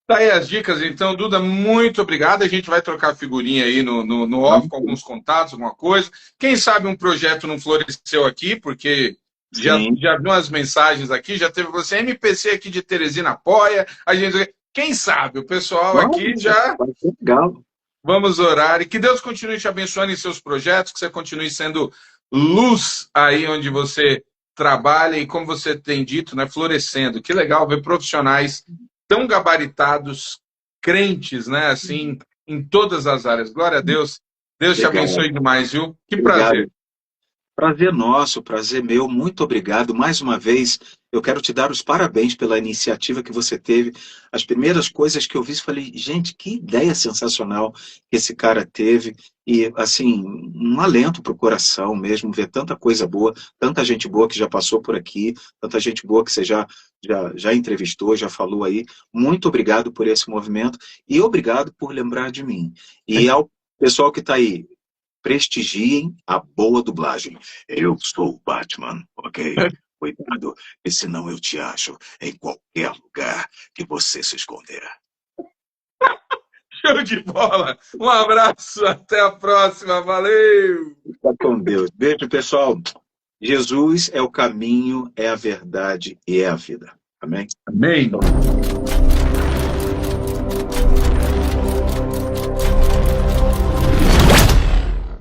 Tá aí as dicas, então, Duda, muito obrigado. A gente vai trocar figurinha aí no off com alguns contatos, alguma coisa. Quem sabe um projeto não floresceu aqui, porque Sim. já vi umas mensagens aqui, já teve você, MPC aqui de Teresina apoia, a gente. Quem sabe? O pessoal aqui já. Vai ser legal. Vamos orar. E que Deus continue te abençoando em seus projetos, que você continue sendo luz aí onde você trabalha e, como você tem dito, né, florescendo. Que legal ver profissionais tão gabaritados, crentes, né, assim, em todas as áreas. Glória a Deus. Deus te Obrigado. abençoe demais, viu? Que Obrigado. prazer. Prazer nosso, prazer meu, muito obrigado. Mais uma vez, eu quero te dar os parabéns pela iniciativa que você teve. As primeiras coisas que eu vi, falei, gente, que ideia sensacional que esse cara teve. E, assim, um alento para o coração mesmo, ver tanta coisa boa, tanta gente boa que já passou por aqui, tanta gente boa que você já entrevistou, já falou aí. Muito obrigado por esse movimento e obrigado por lembrar de mim. E ao pessoal que está aí, prestigiem a boa dublagem. Eu sou o Batman, ok? Cuidado, e senão eu te acho em qualquer lugar que você se esconder. Show de bola. Um abraço, até a próxima. Valeu! Fica com Deus. Beijo, pessoal. Jesus é o caminho, é a verdade e é a vida. Amém? Amém.